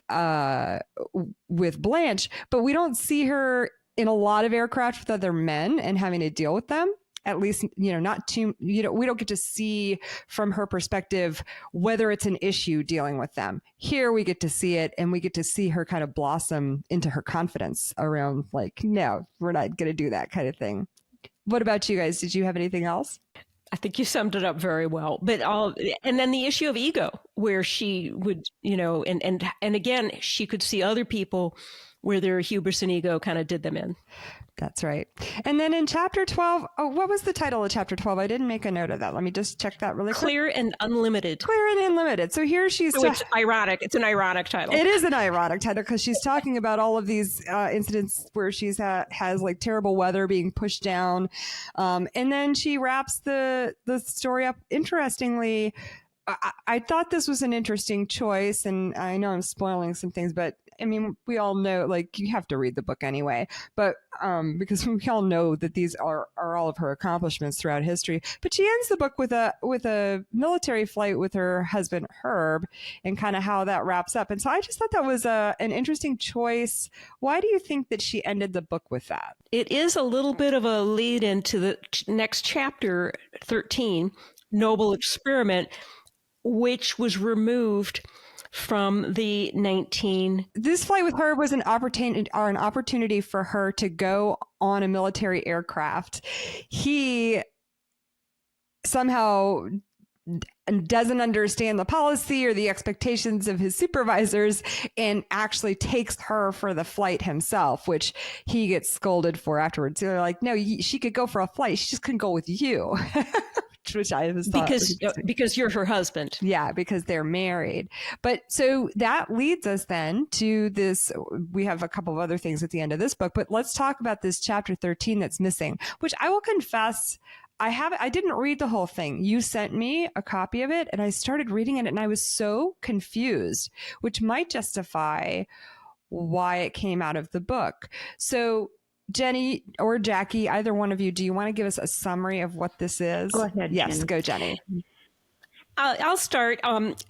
Blanche, but we don't see her in a lot of aircraft with other men and having to deal with them. At least, not too, we don't get to see from her perspective whether it's an issue dealing with them. Here we get to see it, and we get to see her kind of blossom into her confidence around like, no, we're not going to do that kind of thing. What about you guys? Did you have anything else? I think you summed it up very well. But and then the issue of ego, where she would, and again, she could see other people where their hubris and ego kind of did them in. That's right. And then in chapter 12, what was the title of chapter 12? I didn't make a note of that. Let me just check that really quick. Clear and Unlimited. Clear and Unlimited. So here she's... So it's ironic. It's an ironic title. It is an ironic title because she's talking about all of these incidents where she's has like terrible weather being pushed down. And then she wraps the story up interestingly. I thought this was an interesting choice, and I know I'm spoiling some things, but I mean, we all know, like, you have to read the book anyway, but because we all know that these are all of her accomplishments throughout history. But she ends the book with a military flight with her husband Herb, and kind of how that wraps up. And so I just thought that was an interesting choice. Why do you think that she ended the book with that? It is a little bit of a lead into the next chapter, 13, Noble Experiment, which was removed from the 19... This flight with her was an opportunity for her to go on a military aircraft. He somehow doesn't understand the policy or the expectations of his supervisors and actually takes her for the flight himself, which he gets scolded for afterwards. They're like, no, she could go for a flight. She just couldn't go with you. Which I was because you're her husband. Yeah, because they're married. But so that leads us then to this. We have a couple of other things at the end of this book, but let's talk about this chapter 13 that's missing, which I will confess, I didn't read the whole thing. You sent me a copy of it and I started reading it and I was so confused, which might justify why it came out of the book. So Jenny or Jackie, either one of you, do you want to give us a summary of what this is? Go ahead. Yes, Jenny. go, Jenny. I'll start.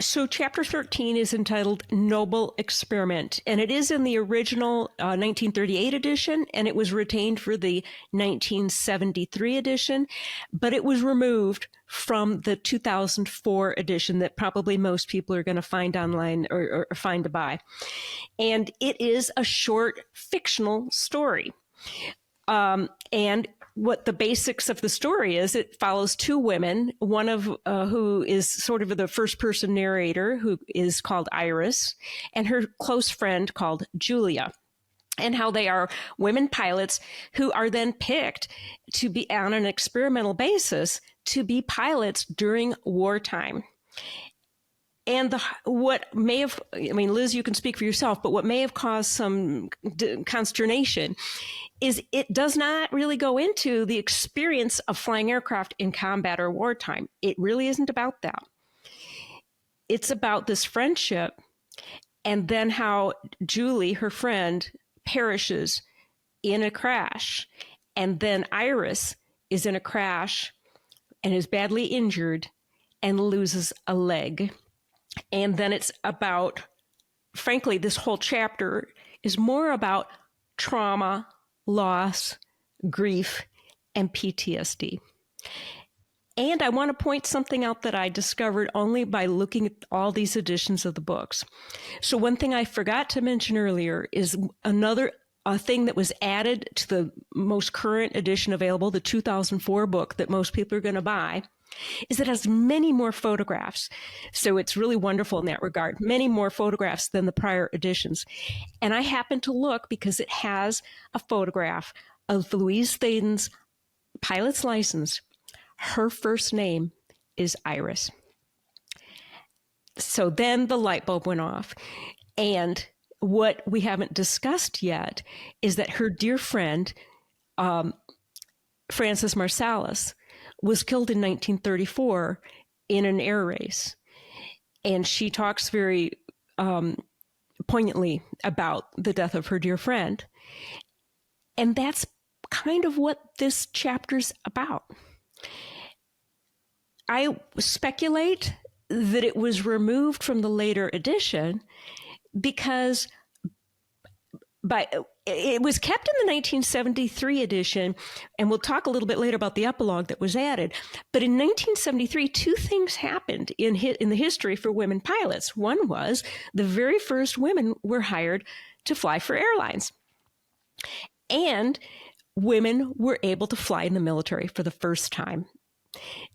So chapter 13 is entitled Noble Experiment, and it is in the original 1938 edition, and it was retained for the 1973 edition, but it was removed from the 2004 edition that probably most people are going to find online or find to buy. And it is a short fictional story. And what the basics of the story is, it follows two women, one of who is sort of the first person narrator, who is called Iris, and her close friend called Julia, and how they are women pilots who are then picked to be on an experimental basis to be pilots during wartime. And what may have, I mean, Liz, you can speak for yourself, but what may have caused some consternation is it does not really go into the experience of flying aircraft in combat or wartime. It really isn't about that. It's about this friendship and then how Julie, her friend, perishes in a crash. And then Iris is in a crash and is badly injured. and loses a leg. And then it's about, frankly, this whole chapter is more about trauma, loss, grief, and PTSD. And I want to point something out that I discovered only by looking at all these editions of the books. So one thing I forgot to mention earlier is a thing that was added to the most current edition available, the 2004 book that most people are going to buy, is it has many more photographs. So it's really wonderful in that regard, many more photographs than the prior editions. And I happened to look because it has a photograph of Louise Thaden's pilot's license. Her first name is Iris. So then the light bulb went off. And what we haven't discussed yet is that her dear friend, Frances Marsalis, was killed in 1934 in an air race. And she talks very poignantly about the death of her dear friend. And that's kind of what this chapter's about. I speculate that it was removed from the later edition because it was kept in the 1973 edition, and we'll talk a little bit later about the epilogue that was added. But in 1973, two things happened in the history for women pilots. One was the very first women were hired to fly for airlines, and women were able to fly in the military for the first time,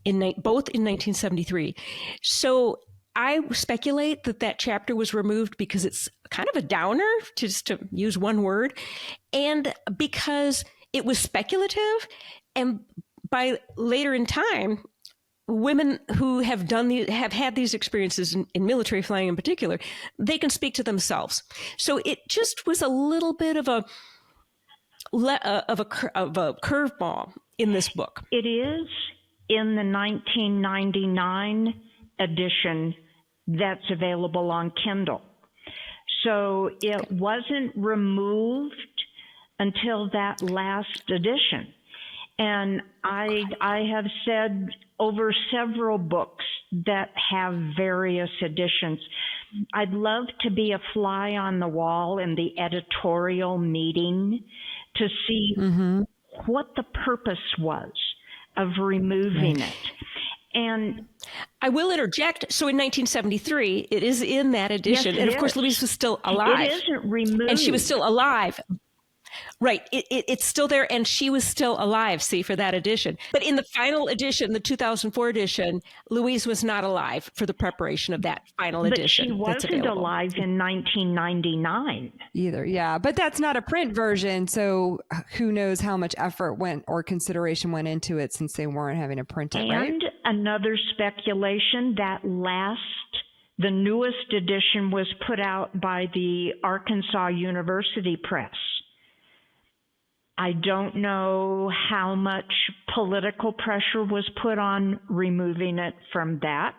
both in 1973. So I speculate that chapter was removed because it's kind of a downer, just to use one word, and because it was speculative. And by later in time, women who have had these experiences in military flying in particular, they can speak to themselves. So it just was a little bit of a curveball in this book. It is in the 1999 edition that's available on Kindle. So it wasn't removed until that last edition. And I have said over several books that have various editions, I'd love to be a fly on the wall in the editorial meeting to see what the purpose was of removing it. And I will interject. So in 1973, it is in that edition. Yes, and of course, Louise was still alive. It isn't removed. And she was still alive. Right. It's still there. And she was still alive, see, for that edition. But in the final edition, the 2004 edition, Louise was not alive for the preparation of that final edition. But she wasn't alive in 1999. Either. Yeah. But that's not a print version. So who knows how much effort went or consideration went into it since they weren't having to print it, right? And another speculation, the newest edition was put out by the Arkansas University Press. I don't know how much political pressure was put on removing it from that,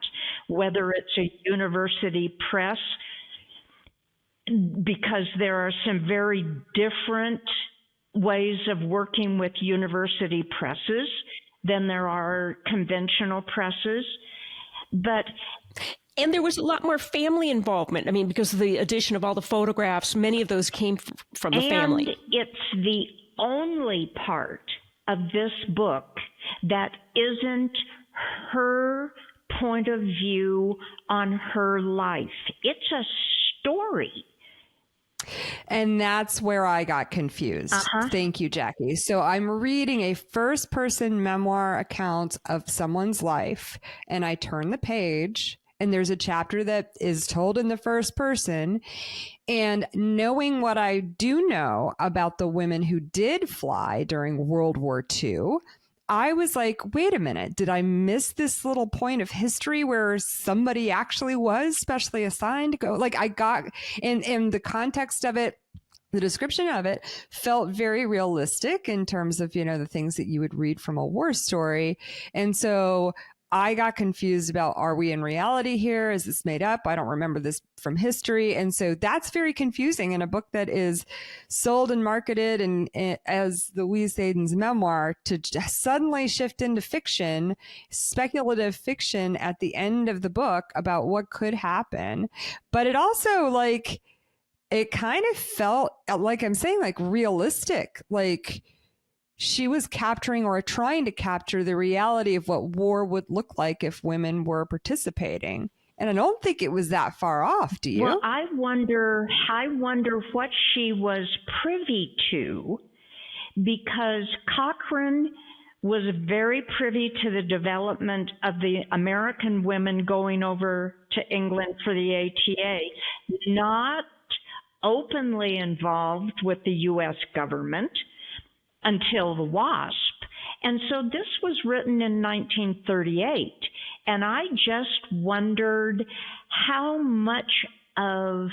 whether it's a university press, because there are some very different ways of working with university presses than there are conventional presses. And there was a lot more family involvement. I mean, because of the addition of all the photographs, many of those came from the family. And it's the only part of this book that isn't her point of view on her life. It's a story. And that's where I got confused. Thank you, Jackie. So I'm reading a first-person memoir account of someone's life, and I turn the page, and there's a chapter that is told in the first person. And knowing what I do know about the women who did fly during World War II, I was like, wait a minute, did I miss this little point of history where somebody actually was specially assigned to go? Like I got, in the context of it, the description of it felt very realistic in terms of, the things that you would read from a war story. And so I got confused about, are we in reality here? Is this made up? I don't remember this from history. And so that's very confusing in a book that is sold and marketed and as Louise Thaden's memoir, to just suddenly shift into fiction, speculative fiction at the end of the book about what could happen. But it also, like, it kind of felt, like I'm saying, like realistic, like she was capturing or trying to capture the reality of what war would look like if women were participating. And I don't think it was that far off, do you? Well, I wonder what she was privy to, because Cochrane was very privy to the development of the American women going over to England for the ATA, not openly involved with the U.S. government until the WASP. And so this was written in 1938. And I just wondered how much of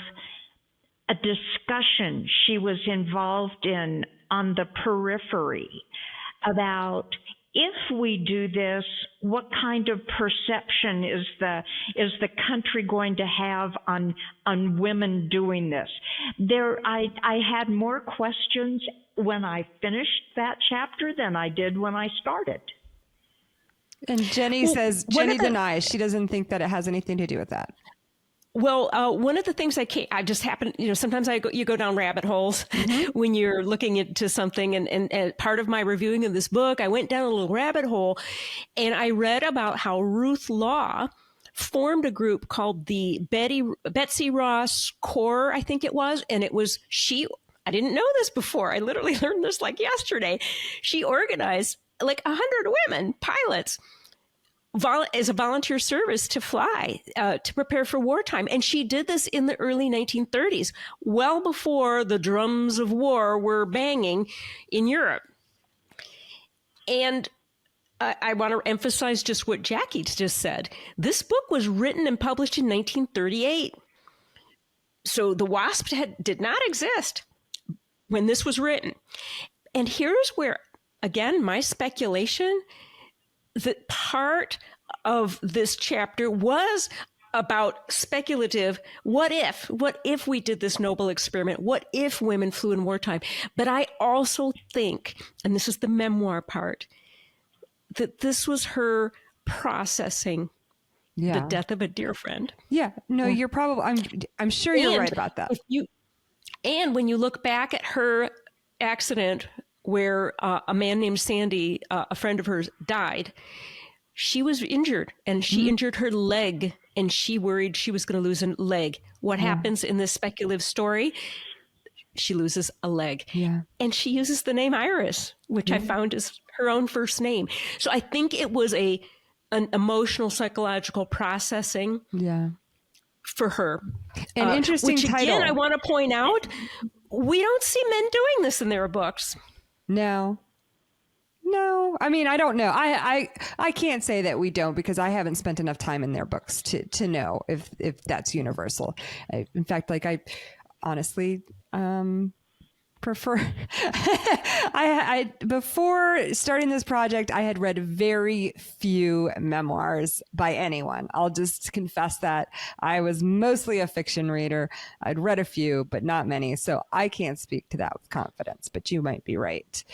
a discussion she was involved in on the periphery about, if we do this, what kind of perception is the country going to have on women doing this? I had more questions when I finished that chapter than I did when I started. And Jenny denies. She doesn't think that it has anything to do with that. Well, one of the things I just happen, sometimes you go down rabbit holes when you're looking into something. And part of my reviewing of this book, I went down a little rabbit hole and I read about how Ruth Law formed a group called the Betsy Ross Corps, I think it was. And it was I didn't know this before. I literally learned this like yesterday. She organized like 100 women pilots as a volunteer service to fly, to prepare for wartime. And she did this in the early 1930s, well before the drums of war were banging in Europe. And I want to emphasize just what Jacque just said. This book was written and published in 1938. So the WASP did not exist when this was written. And here's where, again, my speculation, that part of this chapter was about speculative, what if we did this noble experiment? What if women flew in wartime? But I also think, and this is the memoir part, that this was her processing the death of a dear friend. Yeah, no, you're probably, I'm sure you're right about that. And when you look back at her accident where a man named Sandy, a friend of hers, died, she was injured and she injured her leg and she worried she was going to lose a leg. What happens in this speculative story? She loses a leg. Yeah. And she uses the name Iris, which I found is her own first name. So I think it was an emotional, psychological processing for her. An interesting title. Again, I want to point out, we don't see men doing this in their books. No. I mean, I don't know. I can't say that we don't, because I haven't spent enough time in their books to know if that's universal. In fact, like, I honestly prefer I before starting this project, I had read very few memoirs by anyone. I'll just confess that I was mostly a fiction reader. I'd read a few, but not many. So I can't speak to that with confidence, but you might be right.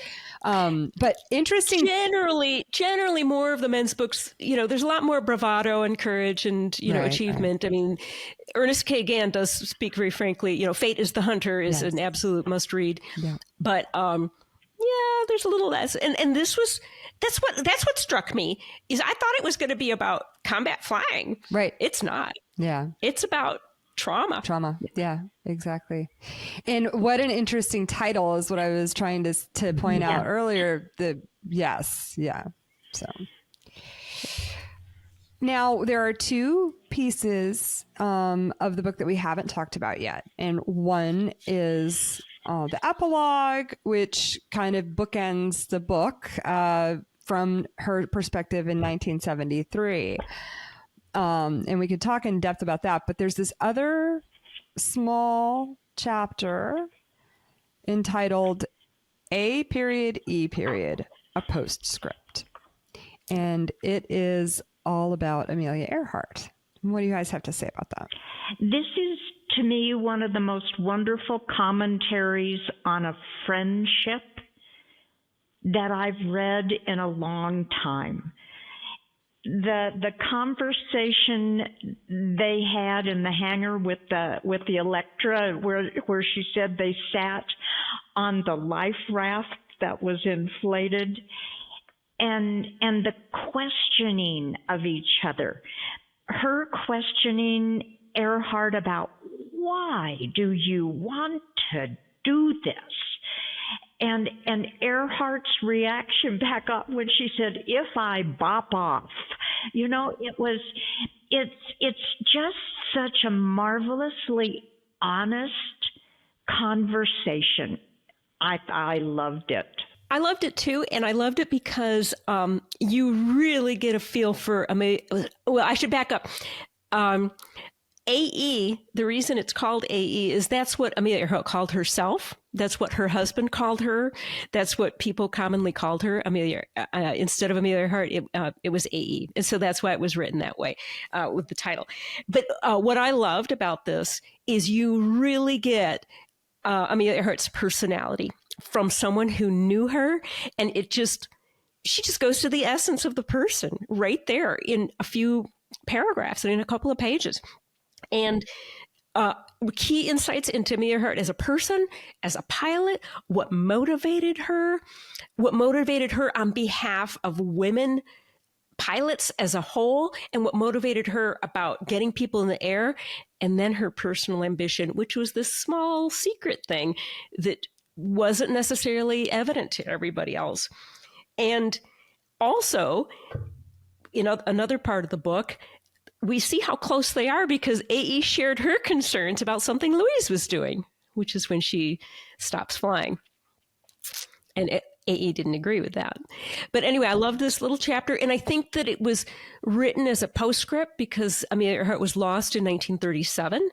But interesting. Generally more of the men's books, there's a lot more bravado and courage and, achievement. Right. I mean, Ernest K. Gann does speak very frankly, Fate is the Hunter is an absolute must read. Yeah. But there's a little less. And that's what struck me is I thought it was going to be about combat flying. Right. It's not. Yeah. It's about trauma. Yeah, exactly. And what an interesting title is what I was trying to point out earlier. So now there are two pieces of the book that we haven't talked about yet. And one is the epilogue, which kind of bookends the book from her perspective in 1973. And we could talk in depth about that. But there's this other small chapter entitled A period, E period, a postscript. And it is all about Amelia Earhart. What do you guys have to say about that? This is, to me, one of the most wonderful commentaries on a friendship that I've read in a long time. The conversation they had in the hangar with the Electra, where she said they sat on the life raft that was inflated, and the questioning of each other. Her questioning Earhart about, why do you want to do this? And Earhart's reaction back up when she said, if I bop off. It's just such a marvelously honest conversation. I loved it. I loved it too, and I loved it because you really get a feel for well, I should back up. AE, the reason it's called AE is that's what Amelia Earhart called herself. That's what her husband called her. That's what people commonly called her. Amelia, instead of Amelia Earhart, it was AE. And so that's why it was written that way with the title. But what I loved about this is you really get Amelia Earhart's personality from someone who knew her. And she just goes to the essence of the person right there in a few paragraphs and in a couple of pages. And key insights into Amelia Earhart as a person, as a pilot, what motivated her on behalf of women pilots as a whole, and what motivated her about getting people in the air, and then her personal ambition, which was this small secret thing that wasn't necessarily evident to everybody else. And also, another part of the book, we see how close they are because AE shared her concerns about something Louise was doing, which is when she stops flying. And AE didn't agree with that. But anyway, I love this little chapter. And I think that it was written as a postscript because Amelia Earhart was lost in 1937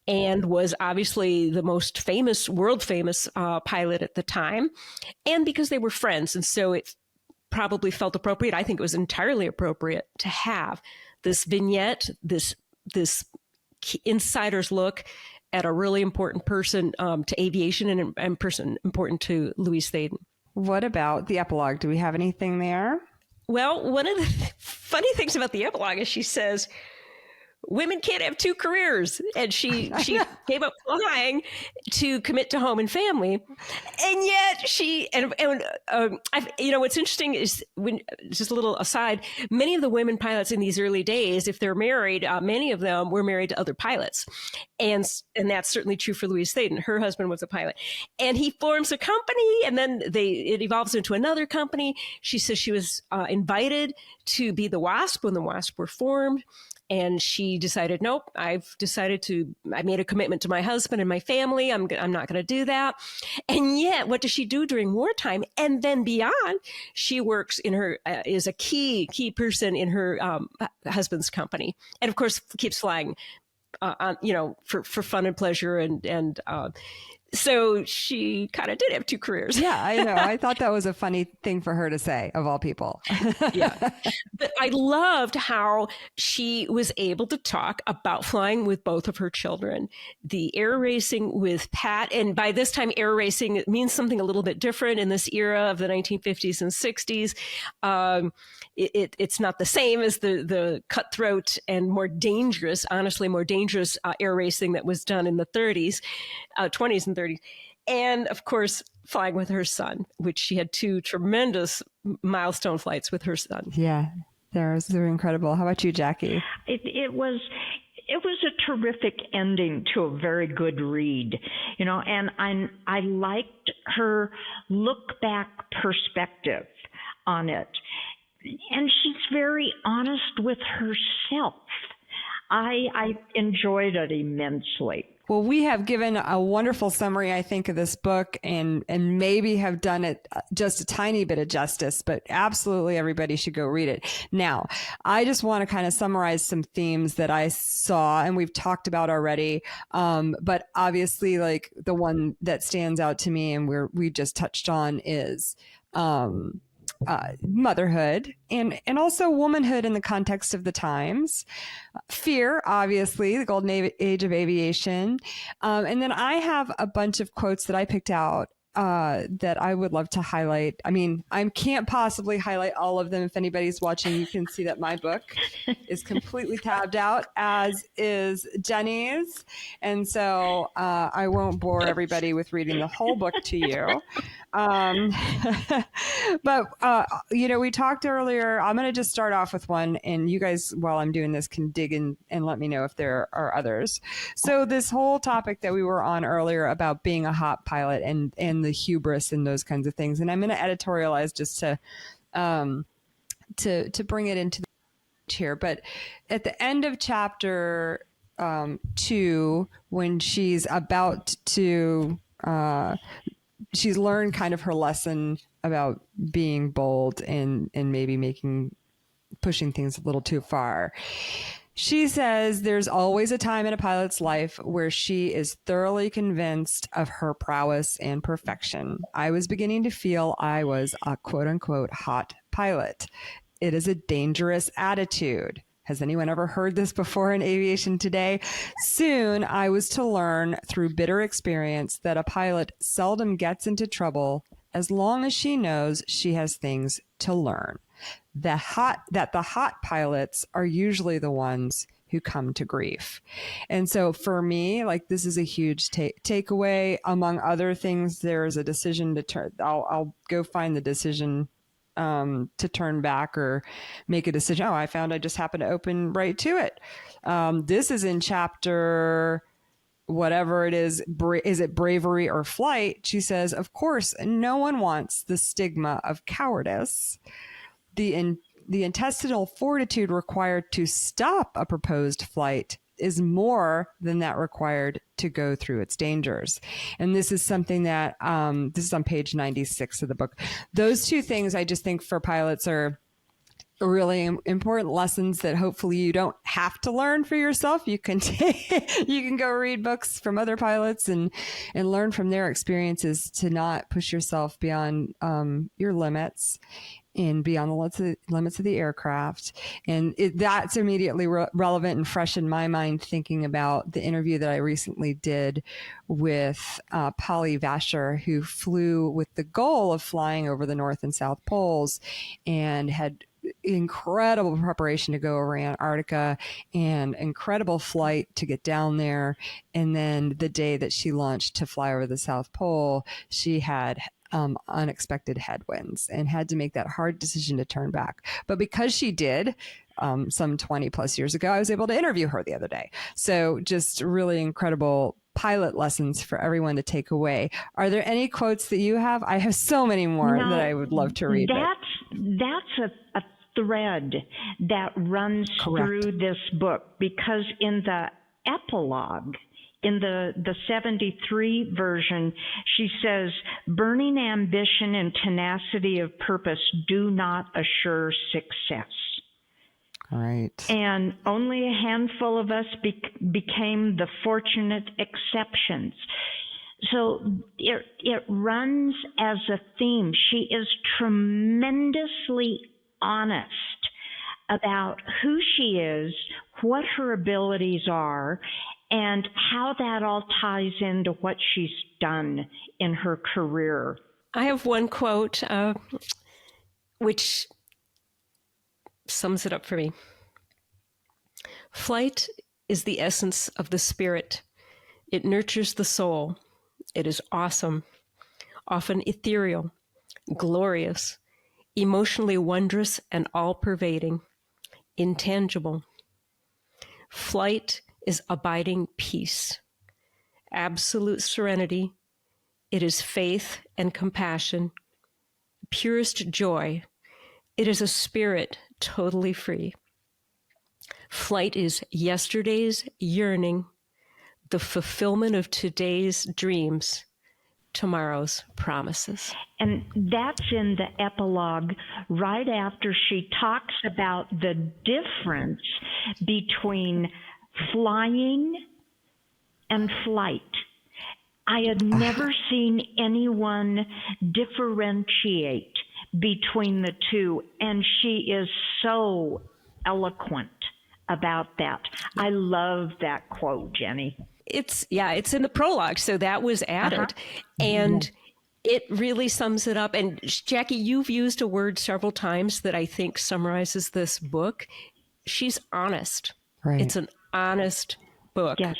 and was obviously the most famous, world famous pilot at the time. And because they were friends. And so it probably felt appropriate. I think it was entirely appropriate to have this vignette, this insider's look at a really important person to aviation and person important to Louise Thaden. What about the epilogue? Do we have anything there? Well, one of the funny things about the epilogue is she says, women can't have two careers. And she gave up flying to commit to home and family. And yet what's interesting is just a little aside, many of the women pilots in these early days, if they're married, many of them were married to other pilots. And that's certainly true for Louise Thaden. Her husband was a pilot. And he forms a company, and then it evolves into another company. She says she was invited to be the WASP when the WASP were formed. And she decided, nope, I made a commitment to my husband and my family. I'm not going to do that. And yet, what does she do during wartime? And then beyond, she works is a key person in her husband's company. And of course, keeps flying, for fun and pleasure. And so she kind of did have two careers. Yeah, I know. I thought that was a funny thing for her to say, of all people. Yeah. But I loved how she was able to talk about flying with both of her children, the air racing with Pat. And by this time, air racing means something a little bit different in this era of the 1950s and 60s. It's not the same as the cutthroat and more dangerous air racing that was done in the 30s, 20s and 30s. And of course, flying with her son, which she had two tremendous milestone flights with her son. Yeah, they're incredible. How about you, Jackie? It was a terrific ending to a very good read, and I liked her look back perspective on it. And she's very honest with herself. I enjoyed it immensely. Well, we have given a wonderful summary, I think, of this book and maybe have done it just a tiny bit of justice, but absolutely everybody should go read it. Now, I just want to kind of summarize some themes that I saw and we've talked about already. But obviously, like the one that stands out to me and we just touched on is motherhood and also womanhood in the context of the times, fear, obviously, the golden age of aviation. And then I have a bunch of quotes that I picked out that I would love to highlight. I mean, I can't possibly highlight all of them. If anybody's watching, you can see that my book is completely tabbed out, as is Jenny's. And so I won't bore everybody with reading the whole book to you. But, we talked earlier. I'm going to just start off with one, and you guys, while I'm doing this, can dig in and let me know if there are others. So this whole topic that we were on earlier about being a hot pilot and the hubris and those kinds of things. And I'm going to editorialize just to bring it into the here. But at the end of chapter 2, when she's about to, she's learned kind of her lesson about being bold and maybe pushing things a little too far. She says there's always a time in a pilot's life where she is thoroughly convinced of her prowess and perfection. I was beginning to feel I was a quote unquote hot pilot. It is a dangerous attitude. Has anyone ever heard this before in aviation today? Soon I was to learn through bitter experience that a pilot seldom gets into trouble as long as she knows she has things to learn. The hot pilots are usually the ones who come to grief. And so for me, like, this is a huge takeaway. Among other things, there is a decision to turn. I'll go find the decision to turn back or make a decision. Oh, I found I just happened to open right to it. This is in chapter whatever it is. Is it bravery or flight? She says, of course, no one wants the stigma of cowardice. The intestinal fortitude required to stop a proposed flight is more than that required to go through its dangers. And this is something that, this is on page 96 of the book. Those two things I just think for pilots are really important lessons that hopefully you don't have to learn for yourself. You can you can go read books from other pilots and learn from their experiences to not push yourself beyond your limits and beyond the limits of the aircraft. And that's immediately relevant and fresh in my mind, thinking about the interview that I recently did with Polly Vasher, who flew with the goal of flying over the North and South Poles and had incredible preparation to go over Antarctica and incredible flight to get down there. And then the day that she launched to fly over the South Pole, she had unexpected headwinds and had to make that hard decision to turn back. But because she did, some 20 plus years ago, I was able to interview her the other day. So just really incredible pilot lessons for everyone to take away. Are there any quotes that you have? I have so many more that I would love to read. That's a thread that runs through this book, because in the epilogue, in the 73 version, she says, burning ambition and tenacity of purpose do not assure success. Right. And only a handful of us became the fortunate exceptions. So it runs as a theme. She is tremendously honest about who she is, what her abilities are, and how that all ties into what she's done in her career. I have one quote which sums it up for me. Flight is the essence of the spirit. It nurtures the soul. It is awesome, often ethereal, glorious, emotionally wondrous and all-pervading, intangible. Flight is abiding peace, absolute serenity. It is faith and compassion, purest joy. It is a spirit totally free. Flight is yesterday's yearning, the fulfillment of today's dreams, tomorrow's promises. And that's in the epilogue right after she talks about the difference between flying and flight. I had never seen anyone differentiate between the two. And she is so eloquent about that. I love that quote, Jenny. It's in the prologue, so that was added. And it really sums it up. And Jacque, you've used a word several times that I think summarizes this book. She's honest. Right. It's an honest book Yes.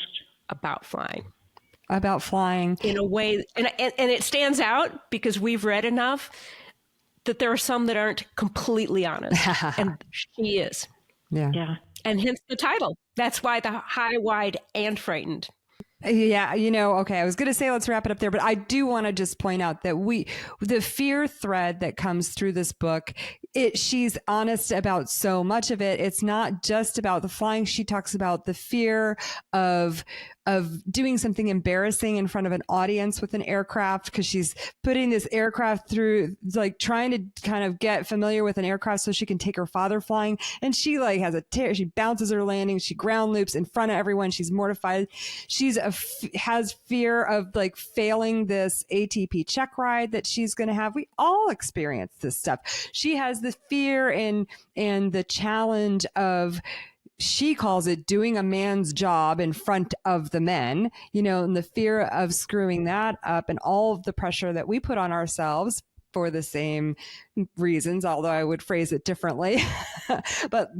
about flying. About flying. In a way, and it stands out because we've read enough that there are some that aren't completely honest. And she is. Yeah. Yeah. And hence the title. That's why the high, wide, and frightened. Yeah, okay, I was going to say let's wrap it up there, but I do want to just point out that the fear thread that comes through this book, she's honest about so much of it. It's not just about the flying. She talks about the fear of doing something embarrassing in front of an audience with an aircraft, because she's putting this aircraft through, like trying to kind of get familiar with an aircraft so she can take her father flying. And she like has she bounces her landing, she ground loops in front of everyone. She's mortified. Has fear of like failing this ATP check ride that she's going to have. We all experience this stuff. She has the fear and the challenge of, she calls it doing a man's job in front of the men, and the fear of screwing that up and all of the pressure that we put on ourselves for the same reasons, although I would phrase it differently. But,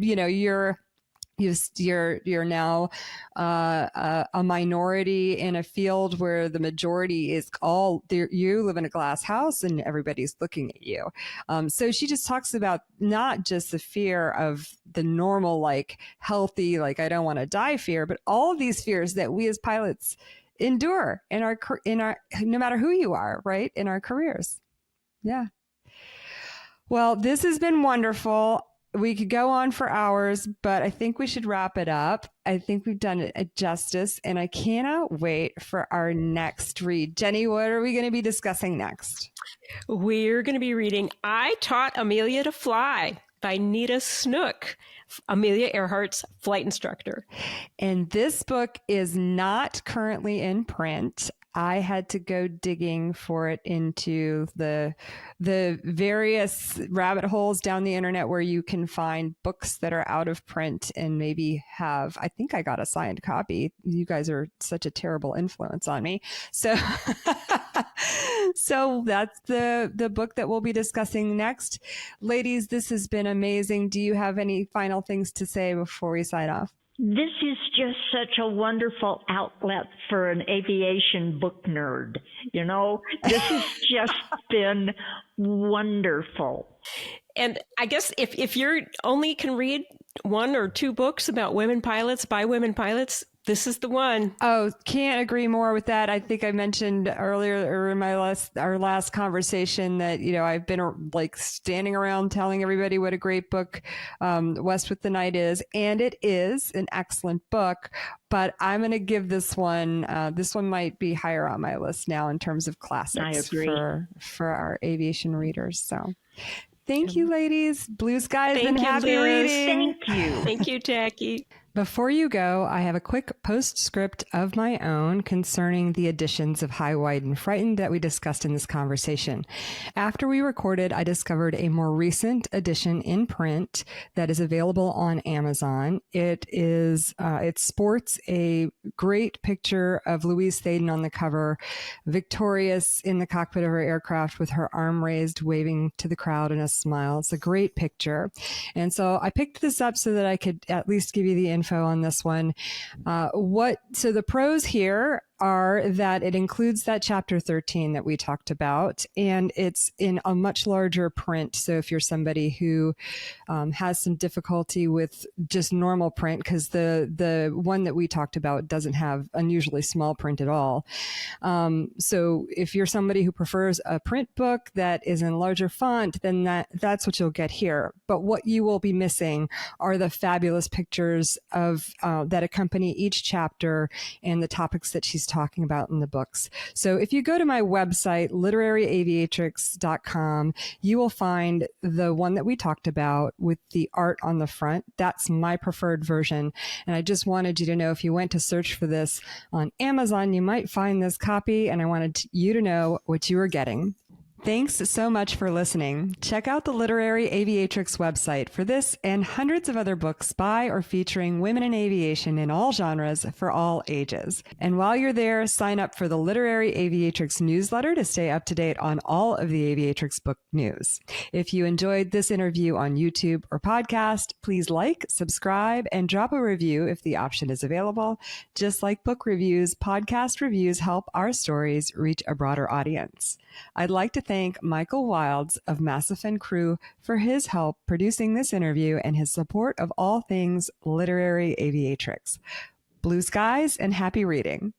you're now a minority in a field where the majority is you live in a glass house and everybody's looking at you. So she just talks about not just the fear of the normal, like healthy, like I don't want to die fear, but all of these fears that we as pilots endure in our no matter who you are, right, in our careers. Yeah. Well, this has been wonderful. We could go on for hours, but I think we should wrap it up. I think we've done it justice, and I cannot wait for our next read. Jenny, what are we going to be discussing next? We're going to be reading I Taught Amelia to Fly by Nita Snook, Amelia Earhart's flight instructor. And this book is not currently in print. I had to go digging for it into the various rabbit holes down the internet where you can find books that are out of print and maybe I think I got a signed copy. You guys are such a terrible influence on me. So, so that's the book that we'll be discussing next. Ladies, this has been amazing. Do you have any final things to say before we sign off? This is just such a wonderful outlet for an aviation book nerd. This has just been wonderful. And I guess if you're only can read one or two books about women pilots by women pilots, this is the one. Oh, can't agree more with that. I think I mentioned earlier or in our last conversation that, I've been like standing around telling everybody what a great book West with the Night is. And it is an excellent book, but I'm going to give this one might be higher on my list now in terms of classics for our aviation readers. So thank you, ladies. Blue skies and happy reading. Thank you. Thank you, Jacque. Before you go, I have a quick postscript of my own concerning the editions of High, Wide, and Frightened that we discussed in this conversation. After we recorded, I discovered a more recent edition in print that is available on Amazon. It sports a great picture of Louise Thaden on the cover, victorious in the cockpit of her aircraft with her arm raised, waving to the crowd in a smile. It's a great picture. And so I picked this up so that I could at least give you the info on this one. So the pros here are that it includes that chapter 13 that we talked about, and it's in a much larger print. So if you're somebody who has some difficulty with just normal print, because the one that we talked about doesn't have unusually small print at all. So if you're somebody who prefers a print book that is in larger font, then that's what you'll get here. But what you will be missing are the fabulous pictures of that accompany each chapter and the topics that she's talking about in the books. So if you go to my website, literaryaviatrix.com, you will find the one that we talked about with the art on the front. That's my preferred version. And I just wanted you to know, if you went to search for this on Amazon, you might find this copy, and I wanted you to know what you were getting. Thanks so much for listening. Check out the Literary Aviatrix website for this and hundreds of other books by or featuring women in aviation in all genres for all ages. And while you're there, sign up for the Literary Aviatrix newsletter to stay up to date on all of the Aviatrix book news. If you enjoyed this interview on YouTube or podcast, please like, subscribe, and drop a review if the option is available. Just like book reviews, podcast reviews help our stories reach a broader audience. I'd like to thank Michael Wilds of Massif and Crew for his help producing this interview and his support of all things Literary Aviatrix. Blue skies and happy reading.